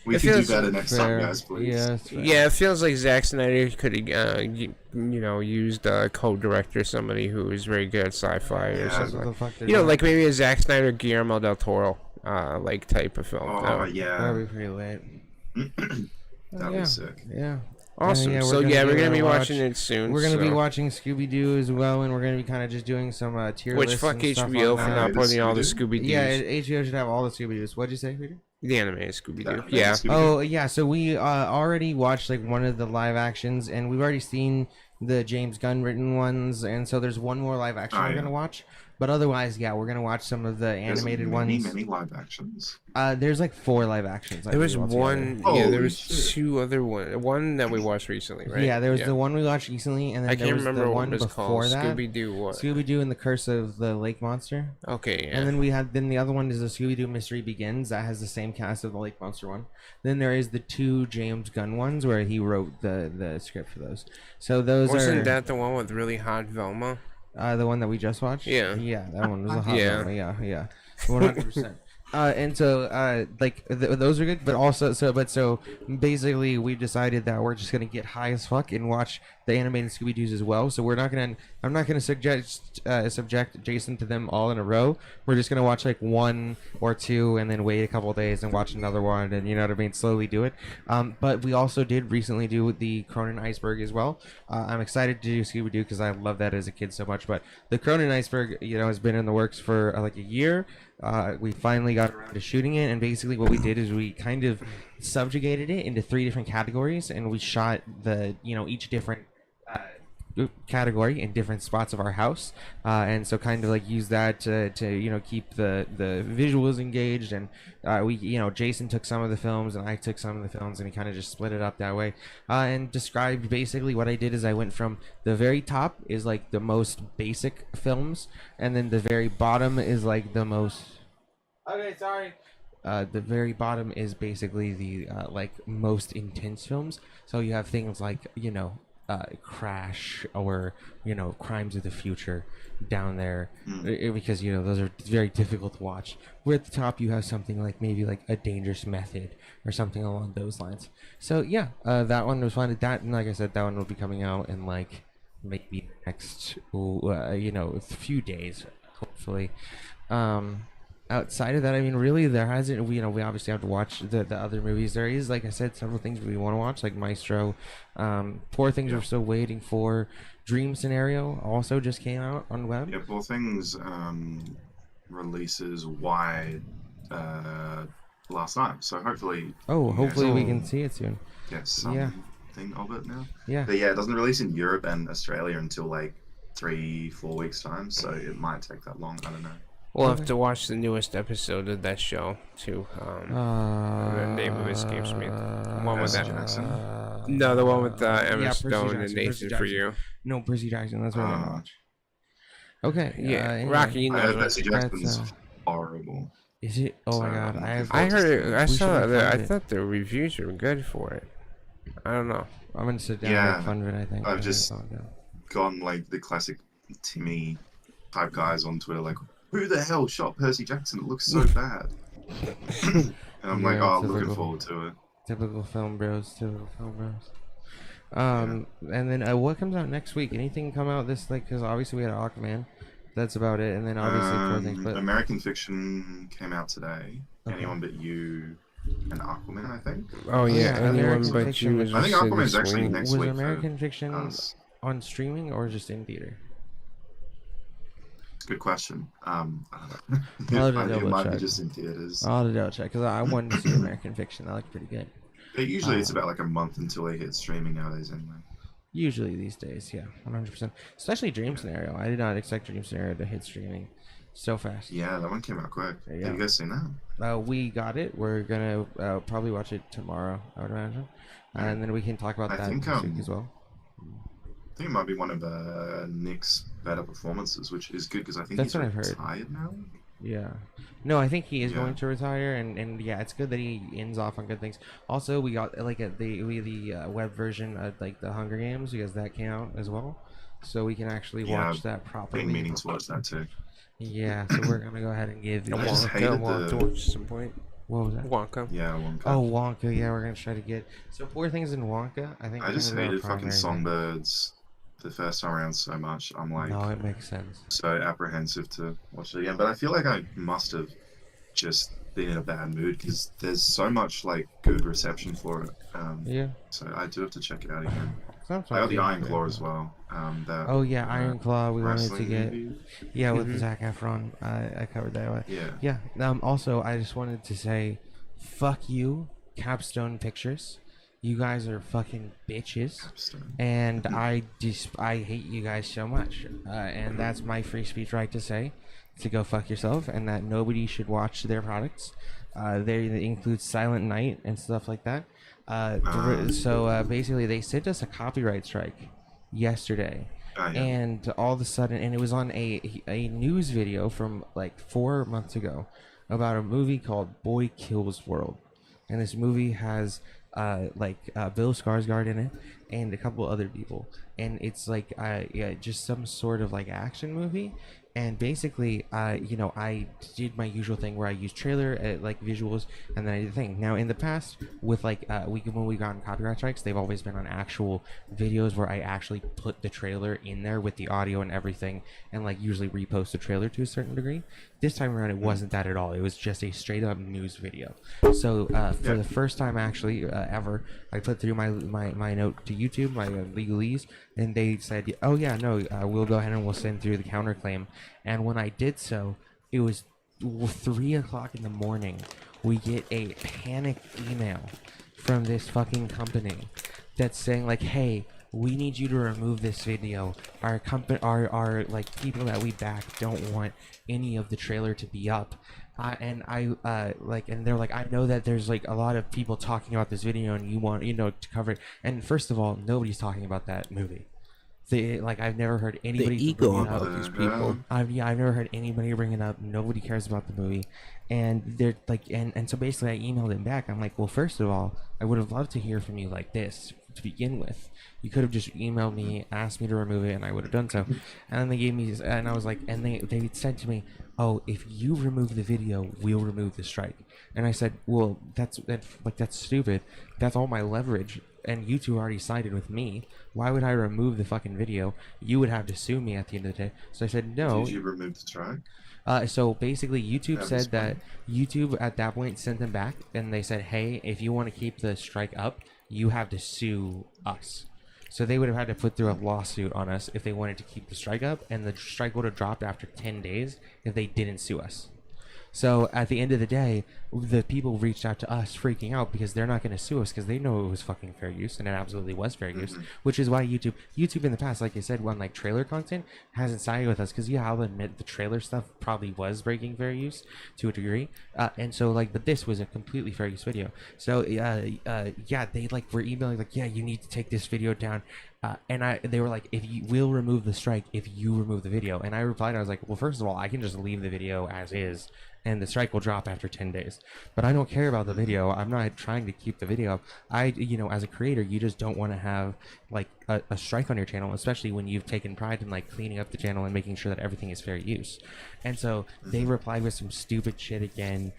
S2: we
S3: It
S2: could do
S3: feels
S2: better next
S1: Fair.
S2: time, guys, please.
S1: Yeah. That's fair.
S3: Yeah, it feels like Zack Snyder could have, used a co-director, somebody who is very good at sci-fi or
S2: Yeah,
S1: That's
S3: something.
S1: what the
S3: Like,
S1: fuck they're
S3: you know,
S1: doing.
S3: like maybe a Zack Snyder, Guillermo del Toro, like type of film.
S2: Oh,
S1: That'd
S2: yeah.
S1: be pretty lit.
S2: That'd
S1: yeah.
S2: be sick.
S1: Yeah.
S3: Awesome.
S1: Yeah,
S3: So
S1: we're
S3: yeah, we're
S1: give
S3: gonna
S1: it
S3: be
S1: a
S3: watching
S1: watch.
S3: it soon.
S1: We're gonna be
S3: so-
S1: watching Scooby-Doo as well, and we're gonna be kind of just doing some tier
S3: Which
S1: lists
S3: fuck
S1: and stuff
S3: HBO
S1: on
S3: for
S1: that.
S3: not
S2: the
S3: putting all the
S2: Scooby-Doo?
S3: Scooby-Doos.
S1: Yeah, HBO should have all the Scooby-Doos. What'd you say, Peter?
S3: The anime Scooby-Doo.
S2: That-
S3: Yeah.
S2: that's Scooby-Doo.
S1: Oh yeah, so we already watched like one of the live actions, and we've already seen the James Gunn written ones, and so there's one more live action
S2: Oh,
S1: we're
S2: yeah.
S1: gonna watch. But otherwise, yeah, we're gonna watch some of the
S2: There's
S1: animated
S2: many,
S1: ones.
S2: many live actions.
S1: There's like 4 live actions. I
S3: There was
S1: believe, altogether.
S3: one.
S2: Holy
S3: Yeah, there was
S2: shit.
S3: 2 other one that we watched recently, right?
S1: Yeah, there was the one we watched recently, and then
S3: I
S1: there
S3: can't
S1: was
S3: remember
S1: the
S3: what
S1: one
S3: it was
S1: before
S3: called.
S1: that.
S3: Scooby-Doo what?
S1: Scooby-Doo and the Curse of the Lake Monster.
S3: Okay. Yeah.
S1: And then the other one is the Scooby-Doo Mystery Begins. That has the same cast of the Lake Monster one. Then there is the 2 James Gunn ones where he wrote the script for those. So those
S3: Wasn't
S1: are
S3: that the one with really hot Velma?
S1: the one that we just watched.
S3: Yeah.
S1: Yeah, that one was a hot
S3: Yeah.
S1: one. Yeah, 100%. And so like those are good, but also so basically we decided that we're just gonna get high as fuck and watch the animated Scooby-Doo's as well. So I'm not gonna subject Jason to them all in a row. We're just gonna watch like one or two and then wait a couple days and watch another one, and you know what I mean, slowly do it. But we also did recently do the Cronin Iceberg as well. I'm excited to do Scooby-Doo because I love that as a kid so much. But the Cronin Iceberg, you know, has been in the works for like a year. We finally got around to shooting it, and basically what we did is we kind of subjugated it into 3 different categories, and we shot each different category in different spots of our house, and so kind of like use that to keep the visuals engaged. And Jason took some of the films and I took some of the films, and we kind of just split it up that way, and described basically what I did is I went from the very top is like the most basic films, and then the very bottom is like the most the very bottom is basically the like most intense films. So you have things like Crash or Crimes of the Future down there, because those are very difficult to watch. Where at the top you have something like maybe like A Dangerous Method or something along those lines. So yeah, that one was fun. That, and like I said, that one will be coming out in like maybe next few days, hopefully. Outside of that, I mean, really, there hasn't. We obviously have to watch the other movies. There is, like I said, several things we want to watch, like Maestro. Poor Things we're still waiting for. Dream Scenario also just came out on web.
S2: Yeah, Poor Things releases wide last night, so hopefully.
S1: Hopefully we can see it soon.
S2: Get something of it now.
S1: Yeah.
S2: But yeah, it doesn't release in Europe and Australia until like 3-4 weeks time, so it might take that long. I don't know.
S3: We'll have to watch the newest episode of that show too. The name of it escapes me. The one with
S2: Jackson.
S3: No, the one with Emma
S1: Percy
S3: Stone
S1: Jackson,
S3: and Nathan for You.
S1: No, Percy Jackson. That's what I'm gonna watch. Okay.
S3: Yeah,
S1: anyway.
S3: Rocky. You
S2: I
S3: know
S2: heard
S3: it.
S2: Percy Jackson's horrible.
S1: Is it? Oh my god!
S3: I heard it. I
S1: We
S3: saw
S1: should
S3: that. I
S1: find it.
S3: thought the reviews were good for it. I don't know.
S1: I'm gonna sit down and make fun of it. I think.
S2: I've just gone like the classic Timmy type guys on Twitter, like, who the hell shot Percy Jackson? It looks so bad. And I'm like, oh, looking forward to it.
S1: Typical film bros. And then what comes out next week? Anything come out this because obviously we had Aquaman. That's about it. And then obviously Poor Things. But
S2: American Fiction came out today. Okay. Anyone But You and Aquaman, I think.
S3: Oh yeah, Anyone But
S1: Fiction.
S3: You.
S2: I think Aquaman's actually next
S1: was
S2: week.
S1: American Fiction on streaming or just in theater?
S2: Good question. I don't
S1: I'll
S2: know. It might
S1: check.
S2: be just in theaters.
S1: I'll have to double check because I wanted to see American Fiction. That looked pretty good.
S2: But usually it's about like a month until they hit streaming nowadays anyway.
S1: Usually these days, yeah, 100%. Especially Dream Scenario. I did not expect Dream Scenario to hit streaming so fast.
S2: Yeah, that one came out quick.
S1: Yeah.
S2: Have you guys seen that?
S1: We got it. We're gonna probably watch it tomorrow, I would imagine, and then we can talk about that next week as well.
S2: I think it might be one of Nick's better performances, which is good because I think
S1: That's
S2: he's
S1: what I've heard.
S2: retired now.
S1: Yeah. No, I think he is going to retire, and yeah, it's good that he ends off on good things. Also, we got like the web version of like the Hunger Games because that came out as well, so we can actually watch that properly.
S2: Been meaning to watch that too.
S1: Yeah, so we're gonna go ahead and give.
S2: I just hated
S3: Wonka at some point.
S1: What was that?
S3: Wonka.
S2: Yeah, Wonka.
S1: Oh, Wonka. Yeah, we're gonna try to get. So Poor Things in Wonka. I think.
S2: I just hated fucking Songbirds the first time around so much. I'm like,
S1: no, it makes sense.
S2: So apprehensive to watch it again, but I feel like I must have just been in a bad mood because there's so much like good reception for it.
S1: Yeah.
S2: So I do have to check it out again.
S1: I
S2: got the Iron Claw as well.
S1: Oh yeah, Iron Claw. We wanted to get.
S2: Movie.
S1: Yeah, with Zac Efron. I covered that one.
S2: Yeah.
S1: Yeah. Also, I just wanted to say, fuck you, Capstone Pictures. You guys are fucking bitches, and I hate you guys so much, and that's my free speech right to say, to go fuck yourself, and that nobody should watch their products. They include Silent Night and stuff like that. So basically, they sent us a copyright strike yesterday, and all of a sudden, and it was on a news video from like 4 months ago about a movie called Boy Kills World, and this movie has Bill Skarsgård in it, and a couple other people, and it's like yeah, just some sort of like action movie. And basically, I did my usual thing where I use trailer like visuals, and then I did the thing. Now, in the past, with like when we gotten copyright strikes, they've always been on actual videos where I actually put the trailer in there with the audio and everything, and like usually repost the trailer to a certain degree. This time around, it wasn't that at all. It was just a straight up news video. So for the first time actually ever, I put through my note to YouTube, my legalese, and they said, oh yeah, no, we'll go ahead and we'll send through the counterclaim. And when I did so, it was 3 o'clock in the morning. We get a panicked email from this fucking company that's saying like, hey, we need you to remove this video. Our company, our like people that we back don't want any of the trailer to be up. And they're like, I know that there's like a lot of people talking about this video, and you want to cover it. And first of all, nobody's talking about that movie. I've never heard anybody
S3: the ego
S1: bring it up.
S3: of these people.
S1: I've never heard anybody bring it up. Nobody cares about the movie, and they're like, and so basically, I emailed him back. I'm like, well, first of all, I would have loved to hear from you like this to begin with. You could have just emailed me, asked me to remove it, and I would have done so. And then they gave me, and I was like, and they said to me, oh, if you remove the video, we'll remove the strike. And I said, well, that's stupid. That's all my leverage. And you two already sided with me. Why would I remove the fucking video? You would have to sue me at the end of the day. So I said, no.
S2: Did you remove the strike?
S1: So basically, YouTube said that YouTube at that point sent them back, and they said, hey, if you want to keep the strike up, you have to sue us. So they would have had to put through a lawsuit on us if they wanted to keep the strike up, and the strike would have dropped after 10 days if they didn't sue us. So at the end of the day, the people reached out to us freaking out because they're not going to sue us because they know it was fucking fair use, and it absolutely was fair use, which is why YouTube in the past, like I said, on like trailer content, hasn't sided with us because I'll admit the trailer stuff probably was breaking fair use to a degree, and so like, but this was a completely fair use video. So they like were emailing like, yeah, you need to take this video down. And they were like, we'll remove the strike if you remove the video. And I replied, I was like, well, first of all, I can just leave the video as is, and the strike will drop after 10 days. But I don't care about the video. I'm not trying to keep the video up. As a creator, you just don't want to have like a strike on your channel, especially when you've taken pride in like cleaning up the channel and making sure that everything is fair use. And so they replied with some stupid shit again.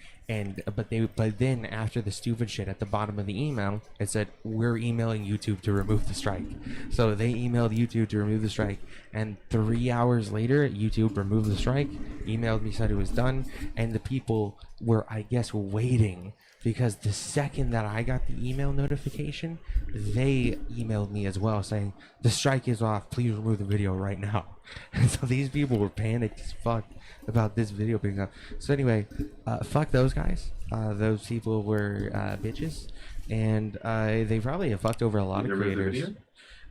S1: But then after the stupid shit at the bottom of the email, it said, we're emailing YouTube to remove the strike. So they emailed YouTube to remove the strike, and 3 hours later, YouTube removed the strike, emailed me, said it was done, and the people were, I guess, waiting, because the second that I got the email notification, they emailed me as well saying, the strike is off, please remove the video right now. And so these people were panicked as fuck about this video being up. So anyway, fuck those guys. Those people were bitches, and they probably have fucked over a lot of creators.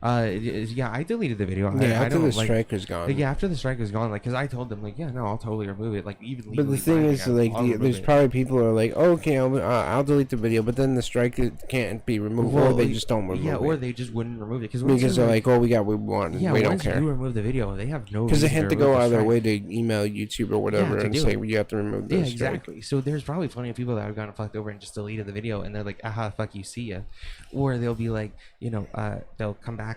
S1: Yeah, I deleted the video.
S3: Yeah,
S1: I
S3: after
S1: don't,
S3: the strike was gone.
S1: Yeah, after the strike was gone, like, because I told them, like, yeah, no, I'll totally remove it. Like, even.
S3: But the thing is, like, there's probably people who are like, oh, okay, I'll delete the video, but then the strike can't be removed, or they just don't remove it.
S1: Yeah, or they just wouldn't remove it
S3: because they're like, oh, we want,
S1: yeah,
S3: we don't care.
S1: Once you remove the video, they have no.
S3: Because they have to go out of their way to email YouTube or whatever and say, well, you have to remove this.
S1: Yeah, exactly. So there's probably plenty of people that have gotten fucked over and just deleted the video, and they're like, aha, fuck you, see ya. Or they'll be like, they'll come back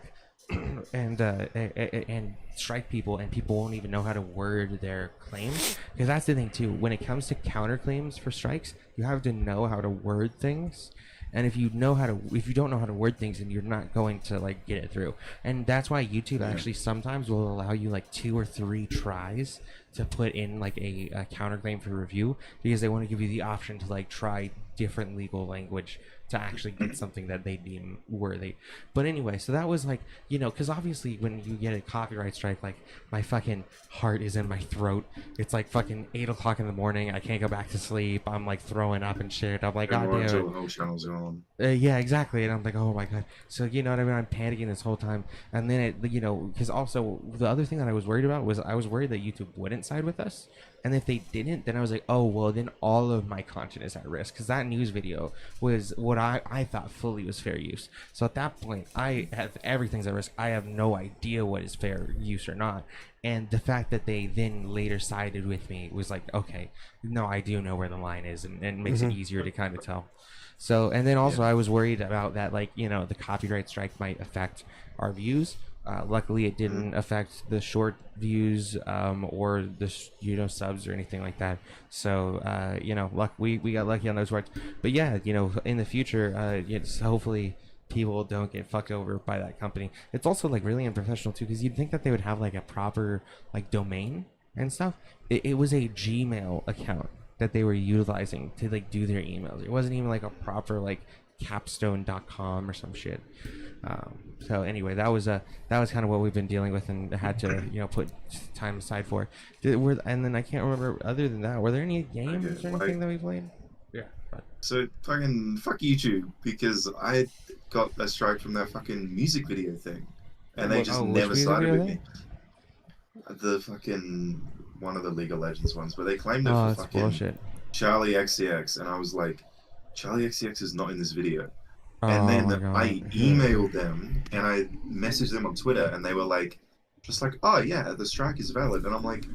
S1: and strike people, and people won't even know how to word their claims, because that's the thing too. When it comes to counterclaims for strikes, you have to know how to word things, and if you don't know how to word things, then you're not going to like get it through. And that's why YouTube actually sometimes will allow you like 2 or 3 tries to put in like a counterclaim for review, because they want to give you the option to like try different legal language to actually get something that they deem worthy. But anyway, so that was like, because obviously when you get a copyright strike, like, my fucking heart is in my throat. It's like fucking 8 o'clock in the morning. I can't go back to sleep. I'm like throwing up and shit. I'm like, god damn it. Yeah, exactly. And I'm like, oh my god. So you know what I mean? I'm panicking this whole time. And then it, because also the other thing that I was worried about was I was worried that YouTube wouldn't side with us. And if they didn't, then I was like, oh, well, then all of my content is at risk, because that news video was what I thought fully was fair use. So at that point, I have everything's at risk. I have no idea what is fair use or not. And the fact that they then later sided with me was like, okay, no, I do know where the line is, and makes it easier to kind of tell. So, and then also I was worried about that, like, you know, the copyright strike might affect our views. Luckily, it didn't affect the short views or the you know, subs or anything like that. So you know, we got lucky on those parts. But yeah, you know, in the future, it's hopefully people don't get fucked over by that company. It's also like really unprofessional too, because you'd think that they would have like a proper like domain and stuff. It was a Gmail account that they were utilizing to like do their emails. It wasn't even like a proper like capstone.com or some shit. So anyway, that was kind of what we've been dealing with and had to, you know, put time aside for. And then I can't remember, other than that, were there any games or anything that we played? Yeah.
S2: So fucking fuck YouTube, because I got a strike from that fucking music video thing, and they just never sided with me. The fucking one of the League of Legends ones, where they claimed it for fucking
S1: bullshit.
S2: Charlie XCX, and I was like, Charlie XCX is not in this video. And then I emailed them and I messaged them on Twitter, and they were like, just like, oh yeah, the strike is valid. And I'm like,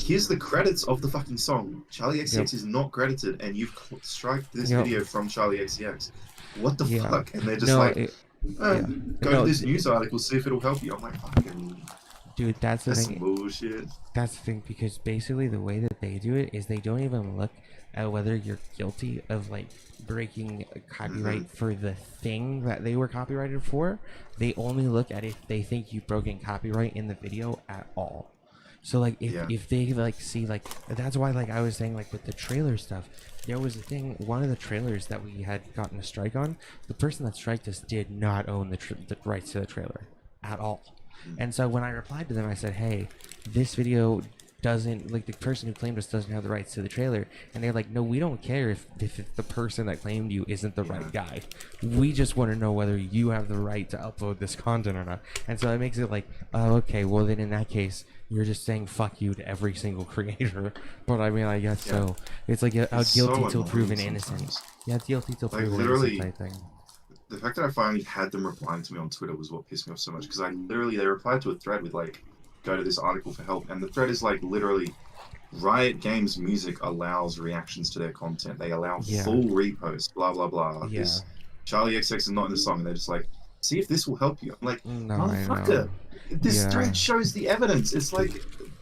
S2: here's the credits of the fucking song. Charlie XCX is not credited, and you've striked this video from Charlie XCX. What the fuck? And they're just go to this news article, see if it'll help you. I'm like, fucking...
S1: Dude, that's the thing.
S2: Bullshit.
S1: That's the thing, because basically the way that they do it is they don't even look at whether you're guilty of like breaking copyright for the thing that they were copyrighted for. They only look at if they think you've broken copyright in the video at all. So like if they like see, like, that's why, like I was saying, like with the trailer stuff, there was a thing, one of the trailers that we had gotten a strike on, the person that striked us did not own the rights to the trailer at all. And so when I replied to them, I said, hey, this video doesn't, like, the person who claimed us doesn't have the rights to the trailer. And they're like, no, we don't care if the person that claimed you isn't the right guy. We just want to know whether you have the right to upload this content or not. And so it makes it like, oh, okay, well then in that case, you're just saying fuck you to every single creator. But I mean, I guess so. It's like a guilty till proven innocent. Yeah, guilty till proven innocent type thing.
S2: The fact that I finally had them replying to me on Twitter was what pissed me off so much, because they replied to a thread with like, go to this article for help, and the thread is like literally, Riot Games Music allows reactions to their content. They allow full reposts, blah blah blah. This Charlie XX is not in the song, and they're just like, see if this will help you. I'm like, no, motherfucker, this thread shows the evidence. It's like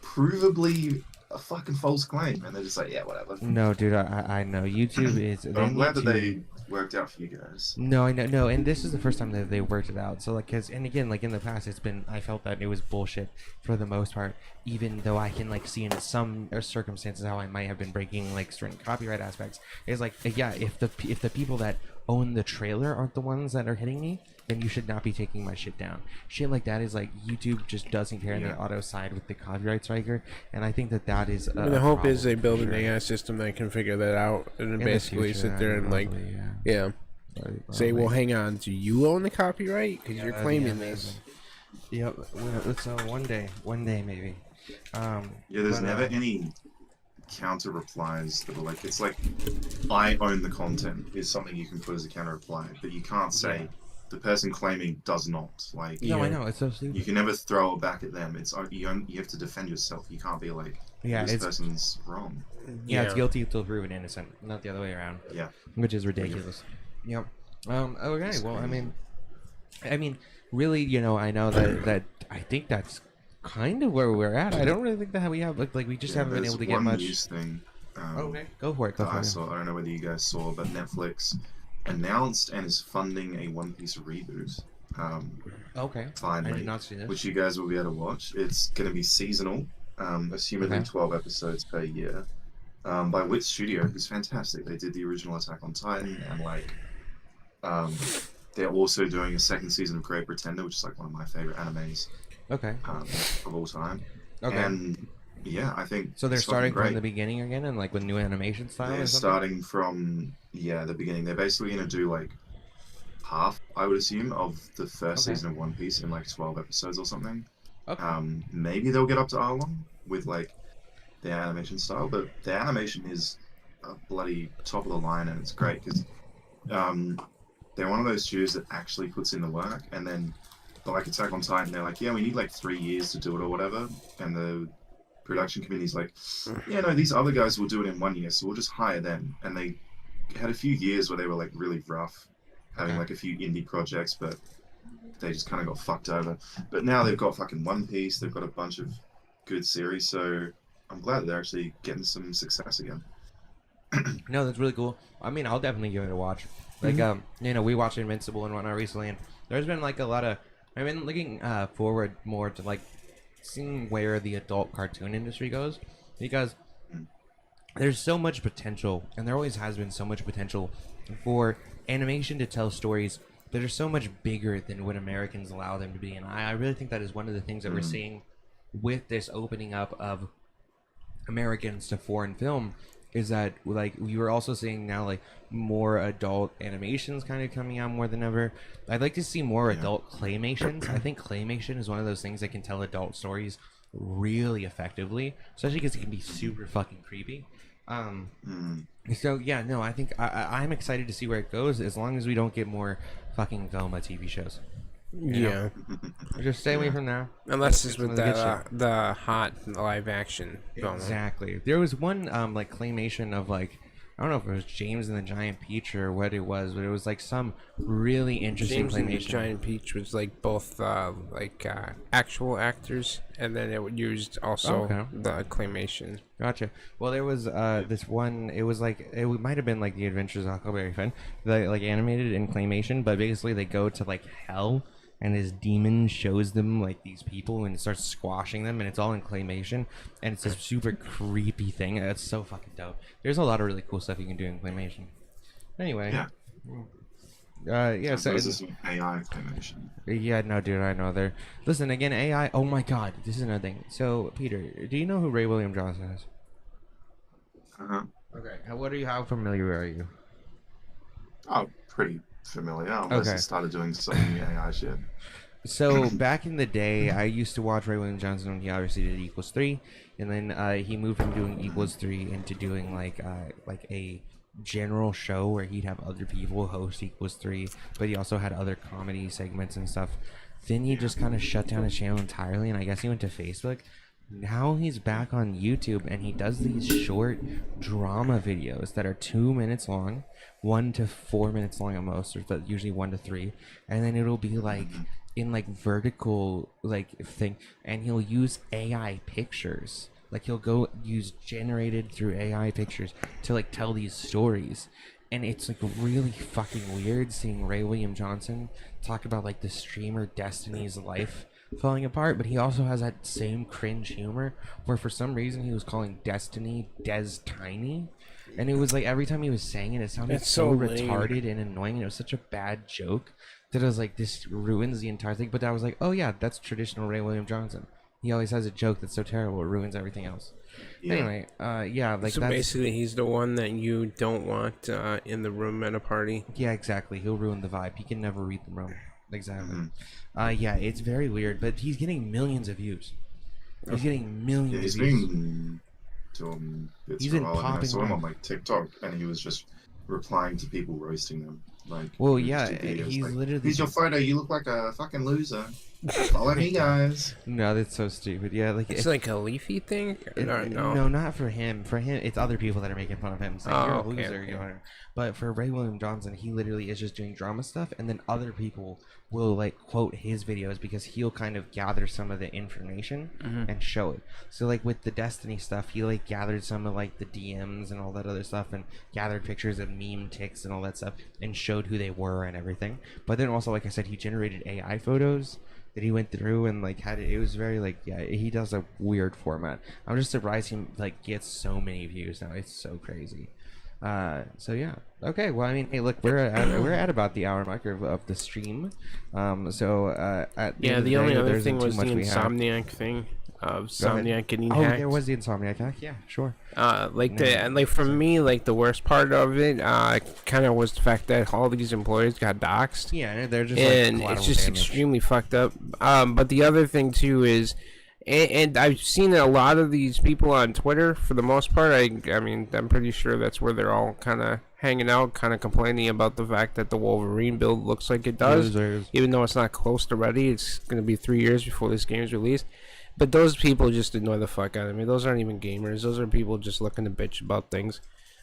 S2: provably a fucking false claim, and they're just like, yeah, whatever.
S1: No, dude, I know YouTube is.
S2: I'm glad that they worked out for you guys.
S1: No, I know, no, and this is the first time that they worked it out. So like, and again, like in the past, I felt that it was bullshit for the most part. Even though I can like see in some circumstances how I might have been breaking like certain copyright aspects. It's like, yeah, if the people that own the trailer aren't the ones that are hitting me, then you should not be taking my shit down. Shit like that is like, YouTube just doesn't care, and they auto side with the copyright striker, and I think that is
S3: the hope is they build an AI system that can figure that out, and then basically sit there and like say, well, hang on, do you own the copyright because you're claiming this?
S1: Yep. So one day maybe.
S2: There's never any counter replies that are like, it's like, I own the content is something you can put as a counter reply, but you can't say the person claiming does not. Like,
S1: no, I know, it's so stupid.
S2: You can never throw it back at them. It's you have to defend yourself. You can't be like, this person's wrong.
S1: It's guilty till proven innocent, not the other way around.
S2: Yeah,
S1: which is ridiculous. Yep. Okay. Well, I mean, really, you know, I know that I think that's kind of where we're at. I don't really think that we have like we just haven't been able to get much.
S2: News thing.
S1: Okay, go for it.
S2: I don't know whether you guys saw, but Netflix announced and is funding a One Piece reboot.
S1: Okay.
S2: Finally,
S1: I did not see this.
S2: Which you guys will be able to watch. It's going to be seasonal, assumedly 12 episodes per year. By Wit Studio, who's fantastic. They did the original Attack on Titan, and like, they're also doing a second season of Great Pretender, which is like one of my favorite animes.
S1: Okay.
S2: Of all time.
S1: Okay.
S2: And yeah, I think
S1: so. They're starting from the beginning again, and like with new animation style.
S2: They're starting from the beginning. They're basically gonna do like half, I would assume, of the first season of One Piece in like 12 episodes or something.
S1: Okay.
S2: Maybe they'll get up to Arlong with like their animation style, but their animation is a bloody top of the line, and it's great because they're one of those studios that actually puts in the work, and then like Attack on Titan, they're like, we need like 3 years to do it or whatever, and the production committee's like, no, these other guys will do it in 1 year, so we'll just hire them, and they had a few years where they were like really rough, having like a few indie projects, but they just kind of got fucked over. But now they've got fucking One Piece. They've got a bunch of good series, so I'm glad that they're actually getting some success again.
S1: No, that's really cool. I mean, I'll definitely give it a watch. Like, you know, we watched Invincible and whatnot recently, and there's been like a lot of. I've been looking forward more to like seeing where the adult cartoon industry goes, because there's so much potential, and there always has been so much potential for animation to tell stories that are so much bigger than what Americans allow them to be. And I really think that is one of the things that we're seeing with this opening up of Americans to foreign film, is that like we were also seeing now like more adult animations kind of coming out more than ever. I'd like to see more adult claymations. I think claymation is one of those things that can tell adult stories really effectively, especially because it can be super fucking creepy. So yeah, no, I think I'm excited to see where it goes, as long as we don't get more fucking Velma TV shows.
S3: Yeah.
S1: Just stay away from that.
S3: Unless it's with the hot live action Velma.
S1: Exactly. There was one like claymation of like, I don't know if it was James and the Giant Peach or what it was, but it was like some really interesting
S3: James
S1: claymation.
S3: and the Giant Peach was like both actual actors, and then it used also the claymation.
S1: Gotcha. Well, there was this one. It was like it might have been like the Adventures of Huckleberry Finn, like animated in claymation, but basically they go to like hell, and this demon shows them like these people and starts squashing them, and it's all in claymation, and it's a super creepy thing. It's so fucking dope. There's a lot of really cool stuff you can do in claymation. Anyway. Yeah. So
S2: this is AI claymation.
S1: Yeah, no, dude, I know. There. Listen, again, AI. Oh my God, this is another thing. So, Peter, do you know who Ray William Johnson is? Okay. How familiar are you?
S2: Oh, pretty familiar. Unless I started doing some AI shit.
S1: So back in the day, I used to watch Ray William Johnson when he obviously did Equals 3, and then he moved from doing Equals 3 into doing like a general show where he'd have other people host Equals 3, but he also had other comedy segments and stuff. Then he just kind of shut down his channel entirely, and I guess he went to Facebook. Now he's back on YouTube, and he does these short drama videos that are 2 minutes long, 1 to 4 minutes long at most, or usually 1 to 3, and then it'll be like in like vertical like thing, and he'll use AI pictures. Like he'll go use generated through AI pictures to like tell these stories. And it's like really fucking weird seeing Ray William Johnson talk about like the streamer Destiny's life falling apart, but he also has that same cringe humor where for some reason he was calling Destiny Des Tiny, and it was like every time he was saying it sounded so retarded and annoying, and it was such a bad joke that I was like, this ruins the entire thing. But I was like, oh yeah, that's traditional Ray William Johnson. He always has a joke that's so terrible it ruins everything else. Anyway, like
S3: so basically he's the one that you don't want in the room at a party.
S1: Yeah, exactly. He'll ruin the vibe. He can never read the room. Exactly. Yeah, it's very weird, but he's getting millions of views. He's getting millions of views.
S2: Been doing bits
S1: He's
S2: for a
S1: been
S2: while. I
S1: popping
S2: saw him
S1: around.
S2: on like TikTok, and he was just replying to people roasting them. Like,
S1: Well,
S2: he
S1: yeah,
S2: just did videos
S1: he's
S2: like,
S1: literally.
S2: here's your photo. You look like a fucking loser. Follow me, guys.
S1: No, that's so stupid. Yeah, like
S3: It's like a leafy thing? No.
S1: No, not for him. For him, it's other people that are making fun of him, saying you're a loser. You know? But for Ray William Johnson, he literally is just doing drama stuff, and then other people will like quote his videos because he'll kind of gather some of the information and show it. So like with the Destiny stuff, he like gathered some of like the DMs and all that other stuff, and gathered pictures of meme ticks and all that stuff, and showed who they were and everything. But then also, like I said, he generated AI photos that he went through and like had it was very like, yeah, he does a weird format. I'm just surprised he like gets so many views now. It's so crazy. So yeah, okay, well, I mean, hey, look, we're at about the hour mark of the stream. So at
S3: the only other thing was the
S1: we have.
S3: Insomniac thing of Insomniac getting
S1: Oh,
S3: hacked.
S1: there was the Insomniac hack. Yeah, sure.
S3: Like for me, like the worst part of it, kind of was the fact that all these employees got doxxed.
S1: Yeah, and they're just
S3: and
S1: like,
S3: it's just extremely fucked up. But the other thing too is, and I've seen a lot of these people on Twitter for the most part. I mean, I'm pretty sure that's where they're all kind of hanging out, kind of complaining about the fact that the Wolverine build looks like it does, even though it's not close to ready. It's going to be 3 years before this game is released. But those people just annoy the fuck out of me. Those aren't even gamers. Those are people just looking to bitch about things.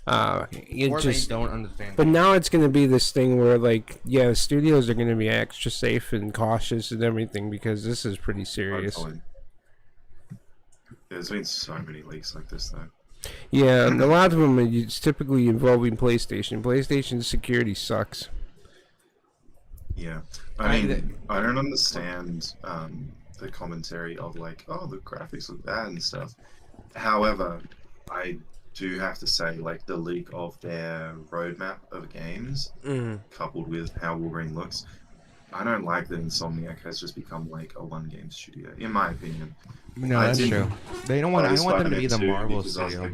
S3: It
S1: Or
S3: just
S1: they don't understand.
S3: But now it's going to be this thing where, like, yeah, the studios are going to be extra safe and cautious and everything because this is pretty serious.
S2: Hopefully. There's been so many leaks like this, though.
S3: Yeah, and a lot of them are typically involving PlayStation. PlayStation security sucks.
S2: Yeah. I mean, I don't understand the commentary of, like, oh, the graphics look bad and stuff. However, I do have to say, like, the leak of their roadmap of games, coupled with how Wolverine looks, I don't like that Insomniac has just become, like, a one-game studio, in my opinion.
S1: No, that's true. They don't want. I want them to be the Marvel studio.
S2: Like,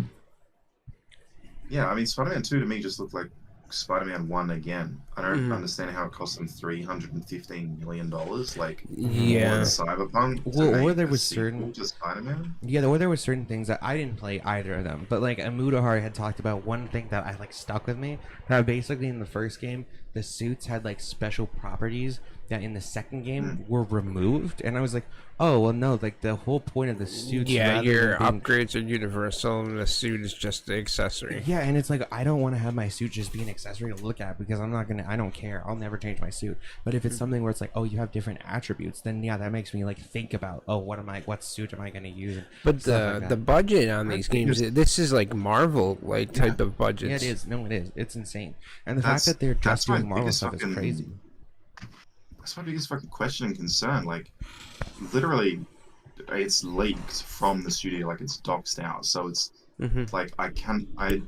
S2: yeah, I mean, Spider-Man 2 to me just looked like Spider-Man 1 again. I don't understand how it cost them $315 million, like,
S3: yeah,
S2: more than Cyberpunk.
S1: Well, or there was certain
S2: to Spider-Man.
S1: Yeah, or there were certain things that I didn't play either of them, but like Amudahar had talked about one thing that I like stuck with me. That basically in the first game, the suits had like special properties that in the second game were removed, and I was like, oh well, no, like the whole point of the suits.
S3: yeah, your
S1: than being...
S3: upgrades are universal, and the suit is just the accessory.
S1: Yeah, and it's like I don't want to have my suit just be an accessory to look at because I don't care. I'll never change my suit. But if it's something where it's like, oh, you have different attributes, then yeah, that makes me like think about, oh, what suit am I going to use?
S3: But the budget on these games, this is like Marvel like type of budgets.
S1: Yeah, it is. No, it is. It's insane. And the fact that they're just doing Marvel stuff is crazy.
S2: That's my biggest fucking question and concern. Like, literally, it's leaked from the studio, like it's doxed out. So it's like I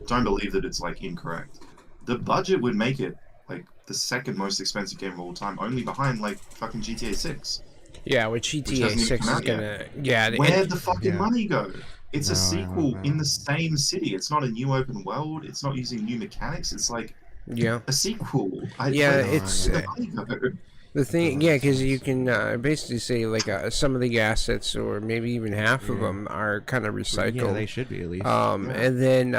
S2: don't believe that it's like incorrect. The budget would make it like the second most expensive game of all time, only behind like fucking GTA 6.
S3: Yeah, with GTA 6 is gonna. Yeah,
S2: where'd the fucking money go? It's a sequel in the same city. It's not a new open world. It's not using new mechanics. It's like a sequel.
S3: It's the thing, because you can basically say like some of the assets, or maybe even half of them, are kind of recycled.
S1: Yeah, they should be at least.
S3: And then.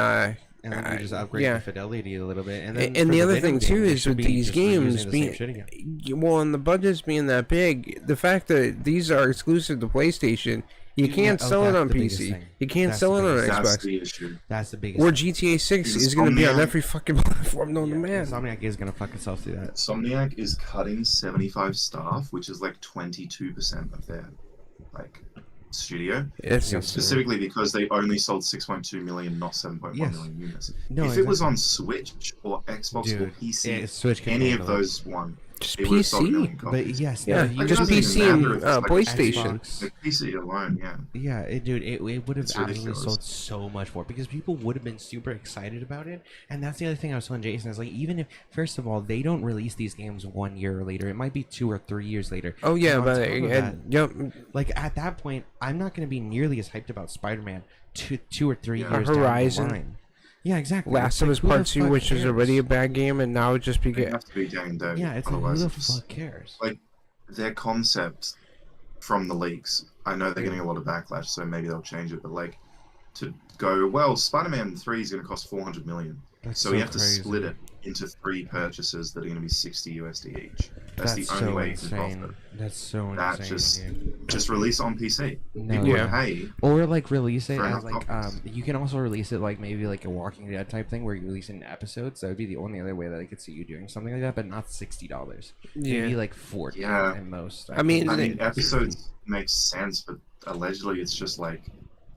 S1: And then you just upgrade the fidelity a little bit.
S3: And the other thing too is with these games being, and the budgets being that big, the fact that these are exclusive to PlayStation, you can't sell it on PC. You can't sell it on Xbox.
S1: That's the biggest.
S3: Or GTA 6 is going to be on every fucking platform known to man.
S1: Insomniac is going to fuck itself through that.
S2: Insomniac is cutting 75 staff, which is like 22% of their like studio. Specifically because they only sold 6.2 million, not 7.1 million units. If it was on Switch or Xbox or PC,
S1: Switch
S2: any of those one.
S3: Just PC,
S1: but yes,
S3: just PC and PlayStation.
S2: The PC alone,
S1: dude, it would have absolutely sold so much more because people would have been super excited about it. And that's the other thing I was telling Jason is like, even if first of all they don't release these games 1 year later, it might be 2 or 3 years later.
S3: Oh yeah, but
S1: like at that point, I'm not going to be nearly as hyped about Spider-Man 2 or 3 years
S3: Horizon.
S1: down the line. Yeah, exactly.
S3: Last of Us Part 2, which is already a bad game, and now it just
S2: They have to be getting down.
S1: Yeah, it's like, who the fuck cares?
S2: Like, their concept from the leaks, I know they're getting a lot of backlash, so maybe they'll change it, but like, to go, well, Spider-Man 3 is going to cost $400 million. So you have to split it into 3 purchases that are going to be $60 USD each. That's the only way you can profit.
S1: That's so insane.
S2: Just release it on PC. People would pay.
S1: Or like release it as like you can also release it like maybe like a Walking Dead type thing where you release it in episodes. That would be the only other way that I could see you doing something like that, but not $60. Maybe like $40 at most.
S3: I mean,
S2: episodes makes sense, but allegedly it's just like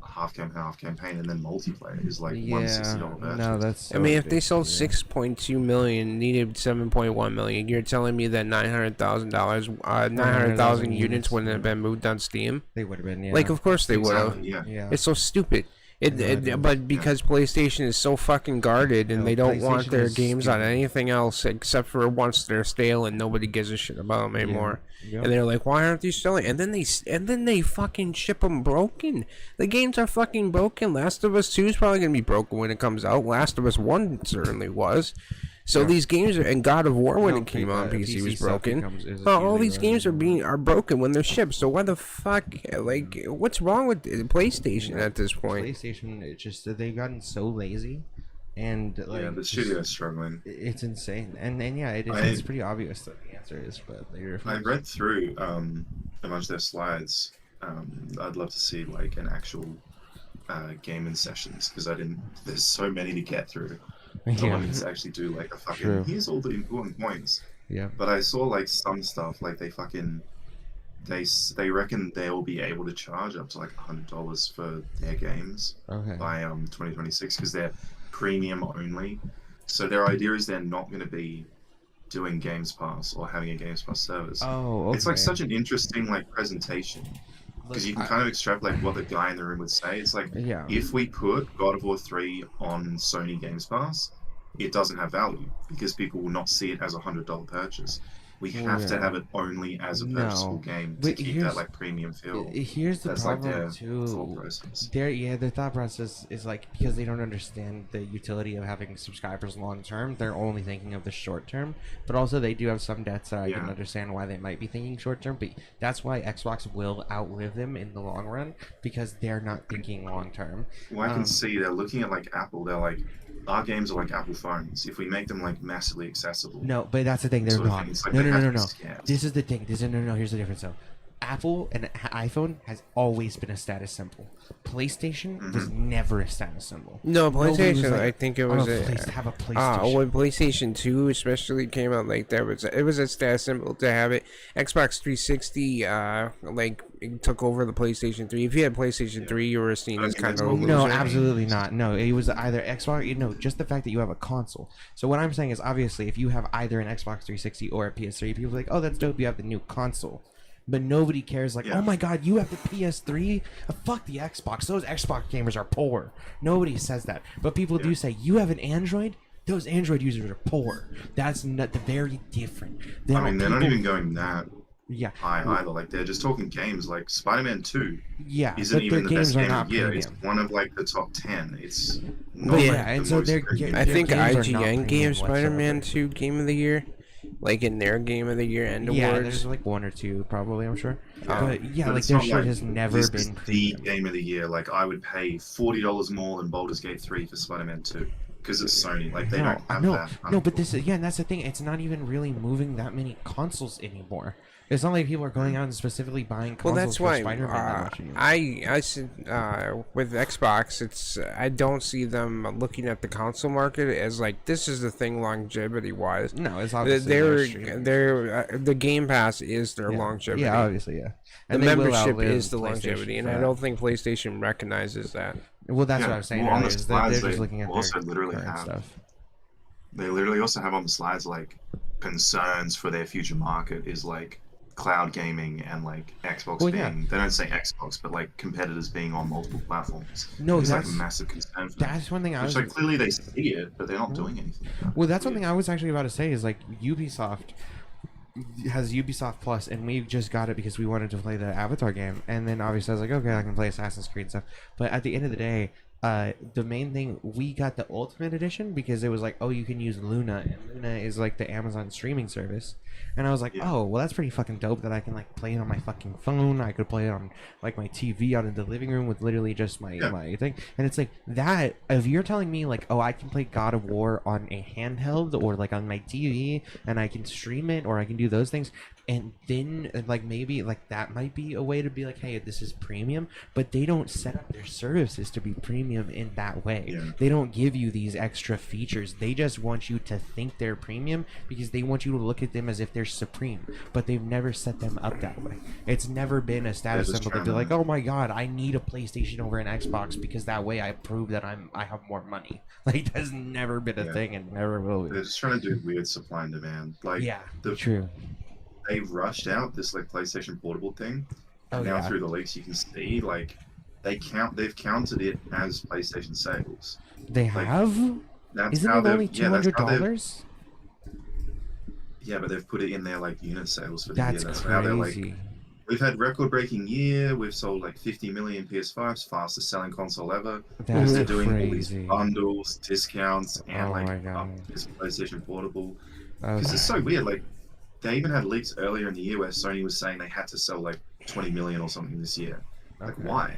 S2: half campaign, and then multiplayer is like $160 purchase.
S1: No, that's.
S3: I mean, if they sold 6.2 million, needed 7.1 million, you're telling me that $900,000 units wouldn't have been moved on Steam?
S1: They would have been. Yeah.
S3: Like, of course they would have.
S2: Yeah.
S3: It's so stupid. But because PlayStation is so fucking guarded and they don't want their games on anything else except for once they're stale and nobody gives a shit about them anymore. And they're like, why aren't these selling? And then they fucking ship them broken. The games are fucking broken. Last of Us 2 is probably gonna be broken when it comes out. Last of Us 1 certainly was. So these games are, and God of War when it came out on PC was broken. All these games are broken when they're shipped. So why the fuck, like, what's wrong with PlayStation at this point?
S1: PlayStation, it's just that they've gotten so lazy, and like
S2: the studio is struggling.
S1: It's insane, and it's pretty obvious that the answer is, but
S2: I read through a bunch of their slides. I'd love to see like an actual gaming sessions because there's so many to get through. not wanting to actually do like a fucking
S1: True.
S2: here's all the important points.
S1: Yeah.
S2: But I saw like some stuff like they reckon they'll be able to charge up to like $100 for their games by 2026 because they're premium only. So their idea is they're not going to be doing Games Pass or having a Games Pass service.
S1: Oh, okay.
S2: It's like such an interesting like presentation because you can kind of extrapolate what the guy in the room would say. It's like if we put God of War 3 on Sony Games Pass, it doesn't have value because people will not see it as $100 purchase. We have to have it only as a purchasable game to keep that like premium feel.
S1: Here's the problem
S2: like
S1: too.
S2: Thought process.
S1: Their thought process is like because they don't understand the utility of having subscribers long term. They're only thinking of the short term. But also they do have some debts that I can understand why they might be thinking short term. But that's why Xbox will outlive them in the long run because they're not thinking long term.
S2: Well, I can see they're looking at like Apple. They're like, our games are like Apple phones. If we make them like massively accessible,
S1: no, but that's the thing. They're not.
S2: Like
S1: No. This is the thing. No. Here's the difference, though. Apple and iPhone has always been a status symbol. PlayStation was never a status symbol.
S3: No, PlayStation.
S1: Like,
S3: I think it was
S1: have a PlayStation.
S3: When PlayStation 2 especially came out, like it was a status symbol to have it. Xbox 360, like it took over the PlayStation 3. If you had PlayStation 3, you were seen as kind of a loser.
S1: No, absolutely not. No, it was either Xbox. Just the fact that you have a console. So what I'm saying is, obviously, if you have either an Xbox 360 or a PS3, people are like, oh, that's dope. You have the new console. But nobody cares, like, oh my god, you have the PS3? Fuck the Xbox. Those Xbox gamers are poor. Nobody says that. But people do say, you have an Android? Those Android users are poor. That's not very different.
S2: They're not even going that high either. Like, they're just talking games. Like, Spider-Man 2 isn't even the best game of the year. It's one of, like, the top 10. It's not
S3: I think IGN gave Spider-Man 2 Game of the Year. Like in their Game of the Year end awards.
S1: Yeah, there's like one or two probably, I'm sure. But like their shit has never been
S2: the Game of the Year. Like I would pay $40 more than Baldur's Gate 3 for Spider-Man 2 because it's Sony. Like they don't have that.
S1: No, but this is and that's the thing. It's not even really moving that many consoles anymore. It's not like people are going out and specifically buying consoles
S3: that's
S1: for
S3: why
S1: Spider-Man that much anymore.
S3: I said with Xbox, I don't see them looking at the console market as like this is the thing longevity wise.
S1: No, it's obviously
S3: the Game Pass is their longevity.
S1: Yeah, obviously, yeah.
S3: And the membership is the longevity, and I don't think PlayStation recognizes that.
S1: Well, that's what I was saying.
S2: Well, on the slides,
S1: they're just looking at
S2: also
S1: their
S2: literally
S1: current
S2: have
S1: stuff.
S2: They literally also have on the slides like concerns for their future market is like cloud gaming and like Xbox being they don't say Xbox but like competitors being on multiple platforms.
S1: No,
S2: it's
S1: that's
S2: like a massive concern for
S1: that's
S2: them.
S1: one thing I was
S2: like clearly they see it but they're not doing anything about
S1: well that's one thing I was actually about to say is like Ubisoft has Ubisoft Plus and we just got it because we wanted to play the Avatar game and then obviously I was like okay I can play Assassin's Creed and stuff but at the end of the day the main thing we got the Ultimate Edition because it was like oh you can use Luna and Luna is like the Amazon streaming service and I was like oh well that's pretty fucking dope that I can like play it on my fucking phone I could play it on like my TV out in the living room with literally just my thing and it's like that if you're telling me like oh I can play God of War on a handheld or like on my TV and I can stream it or I can do those things and then like maybe like that might be a way to be like hey this is premium but they don't set up their services to be premium in that way they don't give you these extra features they just want you to think they're premium because they want you to look at them as if they're supreme but they've never set them up that way it's never been a status symbol to be like oh my god I need a PlayStation over an Xbox because that way I prove that I have more money like that's never been a thing and never will be.
S2: They're just trying to do weird supply and demand like
S1: true
S2: they rushed out this like PlayStation Portable thing, and now through the leaks you can see like they've counted it as PlayStation sales.
S1: They
S2: like,
S1: have.
S2: That's
S1: Isn't
S2: how
S1: it only $200?
S2: Yeah, but they've put it in their like unit sales for the
S1: that's
S2: year. That's
S1: crazy.
S2: how they're like. We've had record-breaking year. We've sold like 50 million PS5s, fastest selling console ever.
S1: That's
S2: they're doing
S1: crazy.
S2: all these bundles, discounts, and this PlayStation Portable. Because it's so weird. Like they even had leaks earlier in the year where Sony was saying they had to sell like 20 million or something this year. Like why?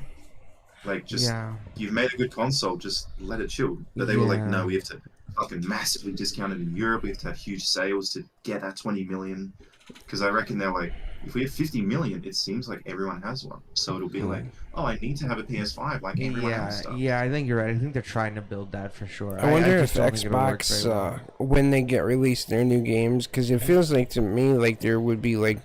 S2: Like just you've made a good console, just let it chill. But they were like, no, we have to fucking massively discount it in Europe. We have to have huge sales to get that 20 million. Because I reckon they're like If we have 50 million, it seems like everyone has one. So it'll be like, oh, I need to have a PS5 like everyone else does.
S1: Yeah, I think you're right. I think they're trying to build that for sure.
S3: I wonder
S1: just
S3: if
S1: don't think it'll work
S3: Xbox,
S1: very well.
S3: when they get released their new games, because it feels like to me like there would be like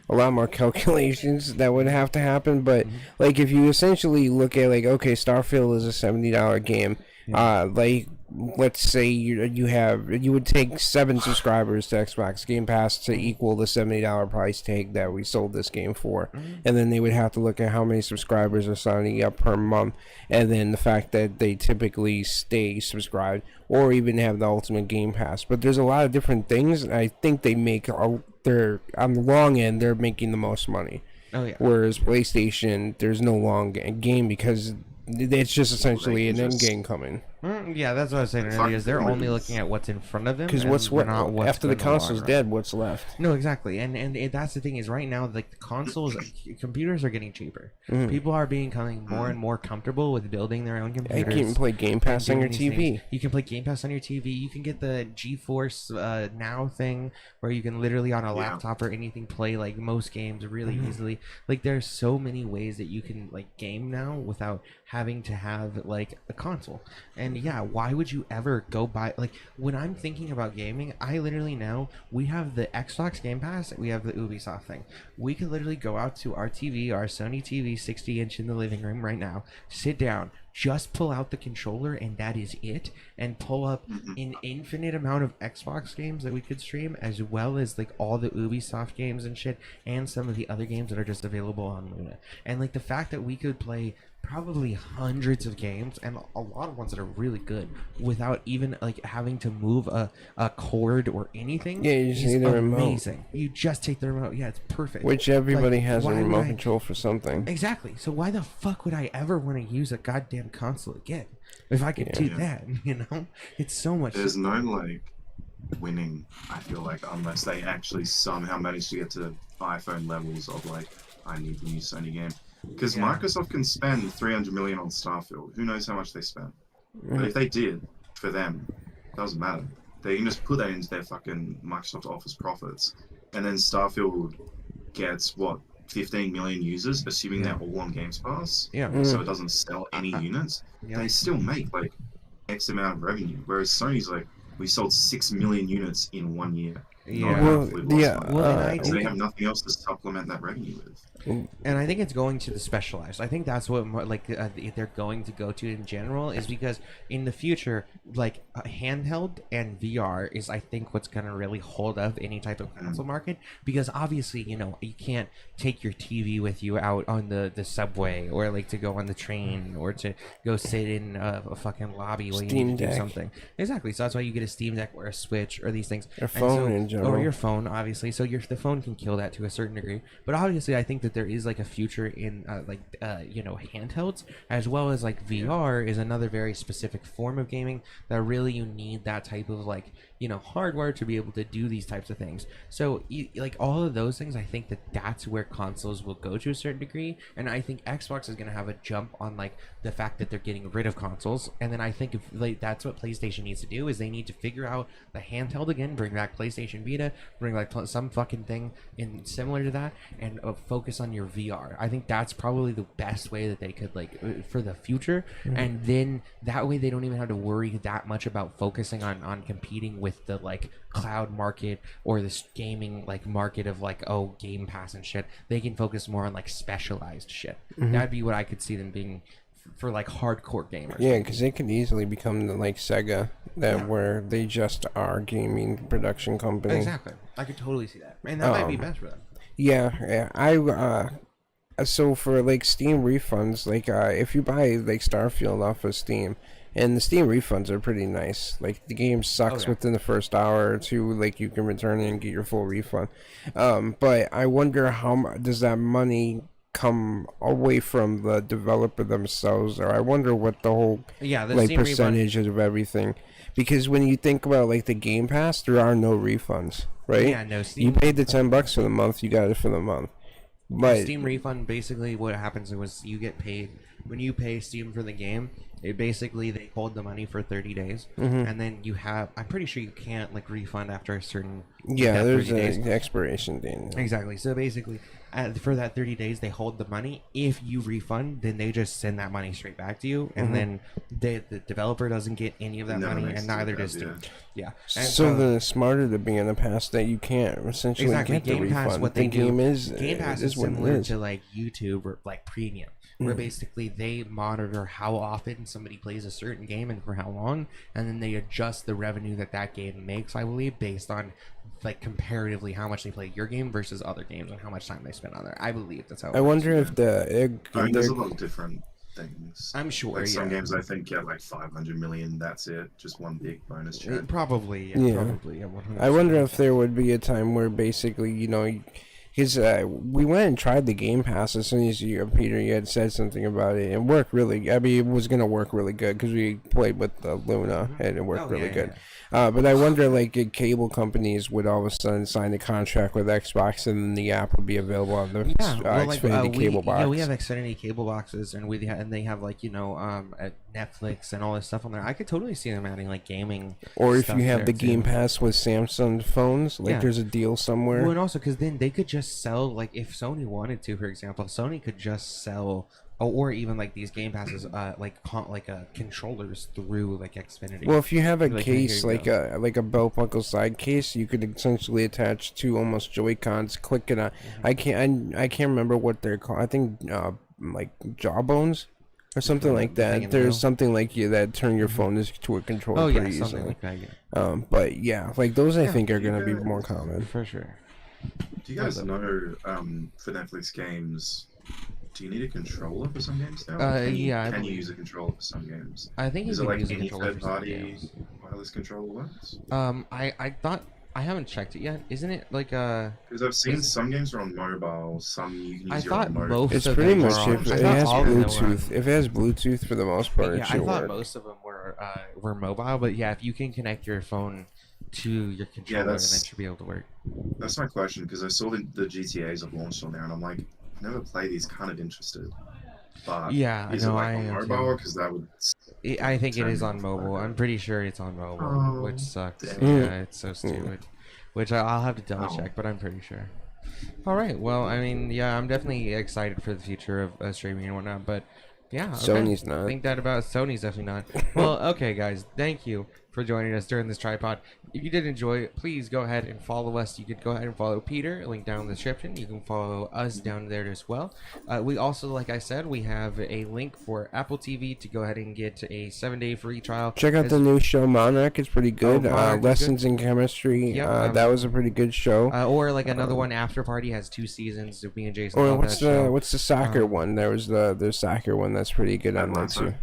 S3: a lot more calculations that would have to happen. But like if you essentially look at like, okay, Starfield is a $70 game. Like let's say you would take 7 subscribers to Xbox Game Pass to equal the $70 price tag that we sold this game for, and then they would have to look at how many subscribers are signing up per month, and then the fact that they typically stay subscribed or even have the Ultimate Game Pass. But there's a lot of different things, and I think they make they're on the long end they're making the most money.
S1: Oh yeah.
S3: Whereas PlayStation, there's no long game because it's just essentially an end game coming.
S1: Yeah, that's what I was saying earlier. Is they're only looking at what's in front of them.
S3: Because after the console's dead, what's left?
S1: No, exactly, and that's the thing is right now, like the consoles, computers are getting cheaper. People are becoming more and more comfortable with building their own computers.
S3: You can play Game Pass on your TV.
S1: You can play Game Pass on your TV. You can get the GeForce Now thing where you can literally on a laptop or anything play like most games really easily. Like there's so many ways that you can like game now without having to have like a console. And yeah, why would you ever go buy, like when I'm thinking about gaming, I literally know we have the Xbox Game Pass, we have the Ubisoft thing. We could literally go out to our TV, our Sony TV 60-inch in the living room right now, sit down, just pull out the controller, and that is it, and pull up an infinite amount of Xbox games that we could stream, as well as like all the Ubisoft games and shit, and some of the other games that are just available on Luna. And like the fact that we could play probably hundreds of games, and a lot of ones that are really good, without even like having to move a cord or anything.
S3: Yeah, you just need the remote.
S1: You just take the remote. Yeah, it's perfect.
S3: Which everybody has a remote control for something.
S1: Exactly. So why the fuck would I ever want to use a goddamn console again if I could do that? You know, it's so much.
S2: There's no like winning, I feel like, unless they actually somehow manage to get to iPhone levels of like, I need the new Sony game. Because Microsoft can spend $300 million on Starfield. Who knows how much they spent? But if they did, for them, it doesn't matter. They can just put that into their fucking Microsoft Office profits. And then Starfield gets, 15 million users, assuming they're all on Games Pass? So it doesn't sell any units. They still make, like, X amount of revenue. Whereas Sony's like, we sold 6 million units in 1 year. They have nothing else to supplement that revenue with.
S1: And I think it's going to the specialized. I think that's what they're going to go to in general, is because in the future, like handheld and VR is, I think, what's going to really hold up any type of console market. Because obviously, you know, you can't take your TV with you out on the subway, or like to go on the train, or to go sit in a fucking lobby while you need to do something. Exactly. So that's why you get a Steam Deck or a Switch or these things.
S3: Your phone in general.
S1: Or your phone, obviously. So the phone can kill that to a certain degree. But obviously, I think that there is like a future in handhelds, as well as like VR is another very specific form of gaming that really you need that type of like, you know, hardware to be able to do these types of things. So like all of those things, I think that's where consoles will go to a certain degree. And I think Xbox is going to have a jump on like the fact that they're getting rid of consoles. And then I think if like that's what PlayStation needs to do, is they need to figure out the handheld again, bring back PlayStation Vita, bring like some fucking thing in similar to that, and focus on your VR. I think that's probably the best way that they could like for the future. And then that way they don't even have to worry that much about focusing on competing with the like cloud market or this gaming like market of like, oh, Game Pass and shit. They can focus more on like specialized shit. That'd be what I could see them being for like hardcore gamers.
S3: Yeah, because they could easily become like Sega, where they just are gaming production company.
S1: Exactly. I could totally see that, and that might be best for them.
S3: Yeah. So for like Steam refunds, like if you buy like Starfield off of Steam, and the Steam refunds are pretty nice. Like the game sucks within the first hour or two, like you can return it and get your full refund. But I wonder how does that money come away from the developer themselves, or I wonder what the whole like percentage of everything. Because when you think about like the Game Pass, there are no refunds, right?
S1: Yeah, no. Steam,
S3: you paid the $10 for the month, you got it for the month. But
S1: Steam refund, basically what happens was you get paid when you pay Steam for the game. It basically, they hold the money for 30 days, and then you have, I'm pretty sure you can't like refund after a certain
S3: there's
S1: 30 days.
S3: an expiration date.
S1: Exactly. So basically, for that 30 days, they hold the money. If you refund, then they just send that money straight back to you, and then the developer doesn't get any of that
S2: Never
S1: money,
S2: makes
S1: and neither
S2: it
S1: does
S2: up,
S1: Steam. Yeah. And
S3: So then it's smarter to be in the past that you can't essentially
S1: exactly.
S3: get the
S1: Game Pass,
S3: refund.
S1: what
S3: The
S1: they do,
S3: game is
S1: Game Pass
S3: is
S1: is
S3: what it
S1: similar
S3: is.
S1: to like YouTube or like Premium, where basically they monitor how often somebody plays a certain game and for how long, and then they adjust the revenue that that game makes, I believe, based on like comparatively how much they play your game versus other games and how much time they spend on there. I believe that's how it
S3: I
S1: works.
S3: wonder if
S2: I mean, there's a lot of different things.
S1: I'm sure,
S2: Like some
S1: yeah.
S2: games, I think get like 500 million. That's it. Just one big bonus check.
S1: Probably,
S3: Yeah.
S1: probably. Yeah, 100%.
S3: I wonder if there would be a time where basically, you know, because we went and tried the Game Pass as soon as you, Peter, you had said something about it, and worked really. I mean, it was gonna work really good because we played with Luna and it worked really good. But I wonder, like, if cable companies would all of a sudden sign a contract with Xbox, and then the app would be available on the Xfinity cable box.
S1: Yeah, we have Xfinity cable boxes, and and they have like at Netflix and all this stuff on there. I could totally see them adding like gaming.
S3: Or if
S1: stuff
S3: you have
S1: there,
S3: the Game
S1: too.
S3: Pass with Samsung phones, like
S1: Yeah.
S3: there's a deal somewhere.
S1: Well, and also because then they could just sell, like, if Sony wanted to, for example, Sony could just sell, or even like these Game Passes, controllers through like Xfinity.
S3: Well, if you have a
S1: Like,
S3: case
S1: here you
S3: like a belt buckle side case, you could essentially attach two almost Joy-Cons. Click it on. I can't remember what they're called. I think like jawbones or something like
S1: thing in
S3: that.
S1: the
S3: There's
S1: middle?
S3: something like that turn your phone to a controller
S1: Oh yeah,
S3: pretty
S1: something
S3: easily.
S1: like that. Yeah,
S3: But yeah, like those I think are
S2: you
S3: gonna be
S2: guys-
S3: more common.
S1: for sure.
S2: Do you guys know for Netflix games? Do you need a controller for some games now?
S1: Yeah, I
S2: Can you
S1: believe-
S2: use a controller for some games?
S1: I think
S2: Is
S1: you
S2: it
S1: can
S2: like
S1: use a
S2: any
S1: controller for some
S2: third-party
S1: games.
S2: wireless controller works?
S1: I thought, I haven't checked it yet. Isn't it like
S2: Because I've seen some games are on mobile, some you can use
S1: I
S2: your
S1: thot
S2: remote.
S1: most
S3: It's
S1: of
S3: pretty
S1: them
S3: much
S1: are on.
S3: if
S1: I
S3: it
S1: thought
S3: has
S1: all of them were on-
S3: Bluetooth. If it has Bluetooth for the most part,
S1: Yeah,
S3: it should
S1: I thought
S3: work.
S1: most of them were mobile, but yeah, if you can connect your phone to your controller, then it
S2: that's-
S1: should be able to work.
S2: That's my question, because I saw the GTAs have launched on there, and I'm like, I've never played these, kind of interested. But
S1: Yeah,
S2: is
S1: no,
S2: it like
S1: I
S2: on
S1: am
S2: mobile?
S1: too.
S2: Because that would.
S1: I think it
S2: turn
S1: is
S2: me
S1: on
S2: off
S1: mobile.
S2: quite a
S1: I'm
S2: bit.
S1: pretty sure it's on mobile,
S2: Oh,
S1: which sucks.
S2: damn.
S1: Yeah, it's so stupid. Which I'll have to double
S2: Oh.
S1: check, but I'm pretty sure. All right. Well, I mean, yeah, I'm definitely excited for the future of streaming and whatnot, but yeah, okay.
S3: Sony's not.
S1: I think that about Sony's definitely not. Well, okay, guys, thank you for joining us during this tripod. If you did enjoy it, please go ahead and follow us. You could go ahead and follow Peter, link down in the description. You can follow us down there as well. We also, like I said, we have a link for Apple TV to go ahead and get a 7-day free trial.
S3: Check out the new show Monarch. It's pretty good.
S1: Monarch is
S3: Lessons in Chemistry.
S1: Yep,
S3: That was a pretty good show.
S1: or like another one, After Party, has 2 seasons. So me and Jason
S3: Or
S1: love
S3: what's
S1: that show.
S3: the soccer one? There was the soccer one that's pretty good on that
S2: Atlanta?
S3: too.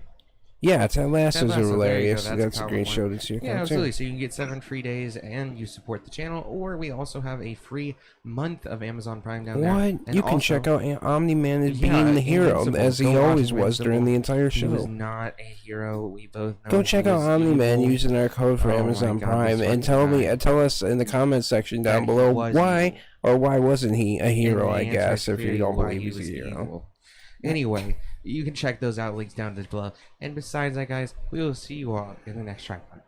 S3: Yeah, Ted Lasso's
S1: Ted Lasso, there you go.
S3: hilarious.
S1: That's a
S3: That's a
S1: common
S3: great
S1: one.
S3: show to see.
S1: Yeah, absolutely. So you can get 7 free days and you support the channel, or we also have a free month of Amazon Prime down there.
S3: What?
S1: And
S3: You can
S1: also-
S3: check out Omni-Man as
S1: Yeah,
S3: being the hero,
S1: Invincible.
S3: as he
S1: Go watch
S3: always was during
S1: Invincible.
S3: the entire
S1: He was
S3: show.
S1: not a hero. We both know.
S3: Go check
S1: he
S3: out
S1: was
S3: Omni-Man
S1: evil.
S3: using our code for
S1: Oh my
S3: Amazon
S1: God,
S3: Prime,
S1: this
S3: and
S1: fucking
S3: tell us in the comment section down
S1: That he
S3: below
S1: was
S3: why
S1: evil.
S3: or why wasn't he a hero?
S1: And the
S3: I
S1: answer
S3: guess
S1: is
S3: if you
S1: clearly
S3: don't
S1: why
S3: believe
S1: he
S3: he's a
S1: was
S3: hero.
S1: evil. Anyway, you can check those out, links down below. And besides that, guys, we will see you all in the next tripod.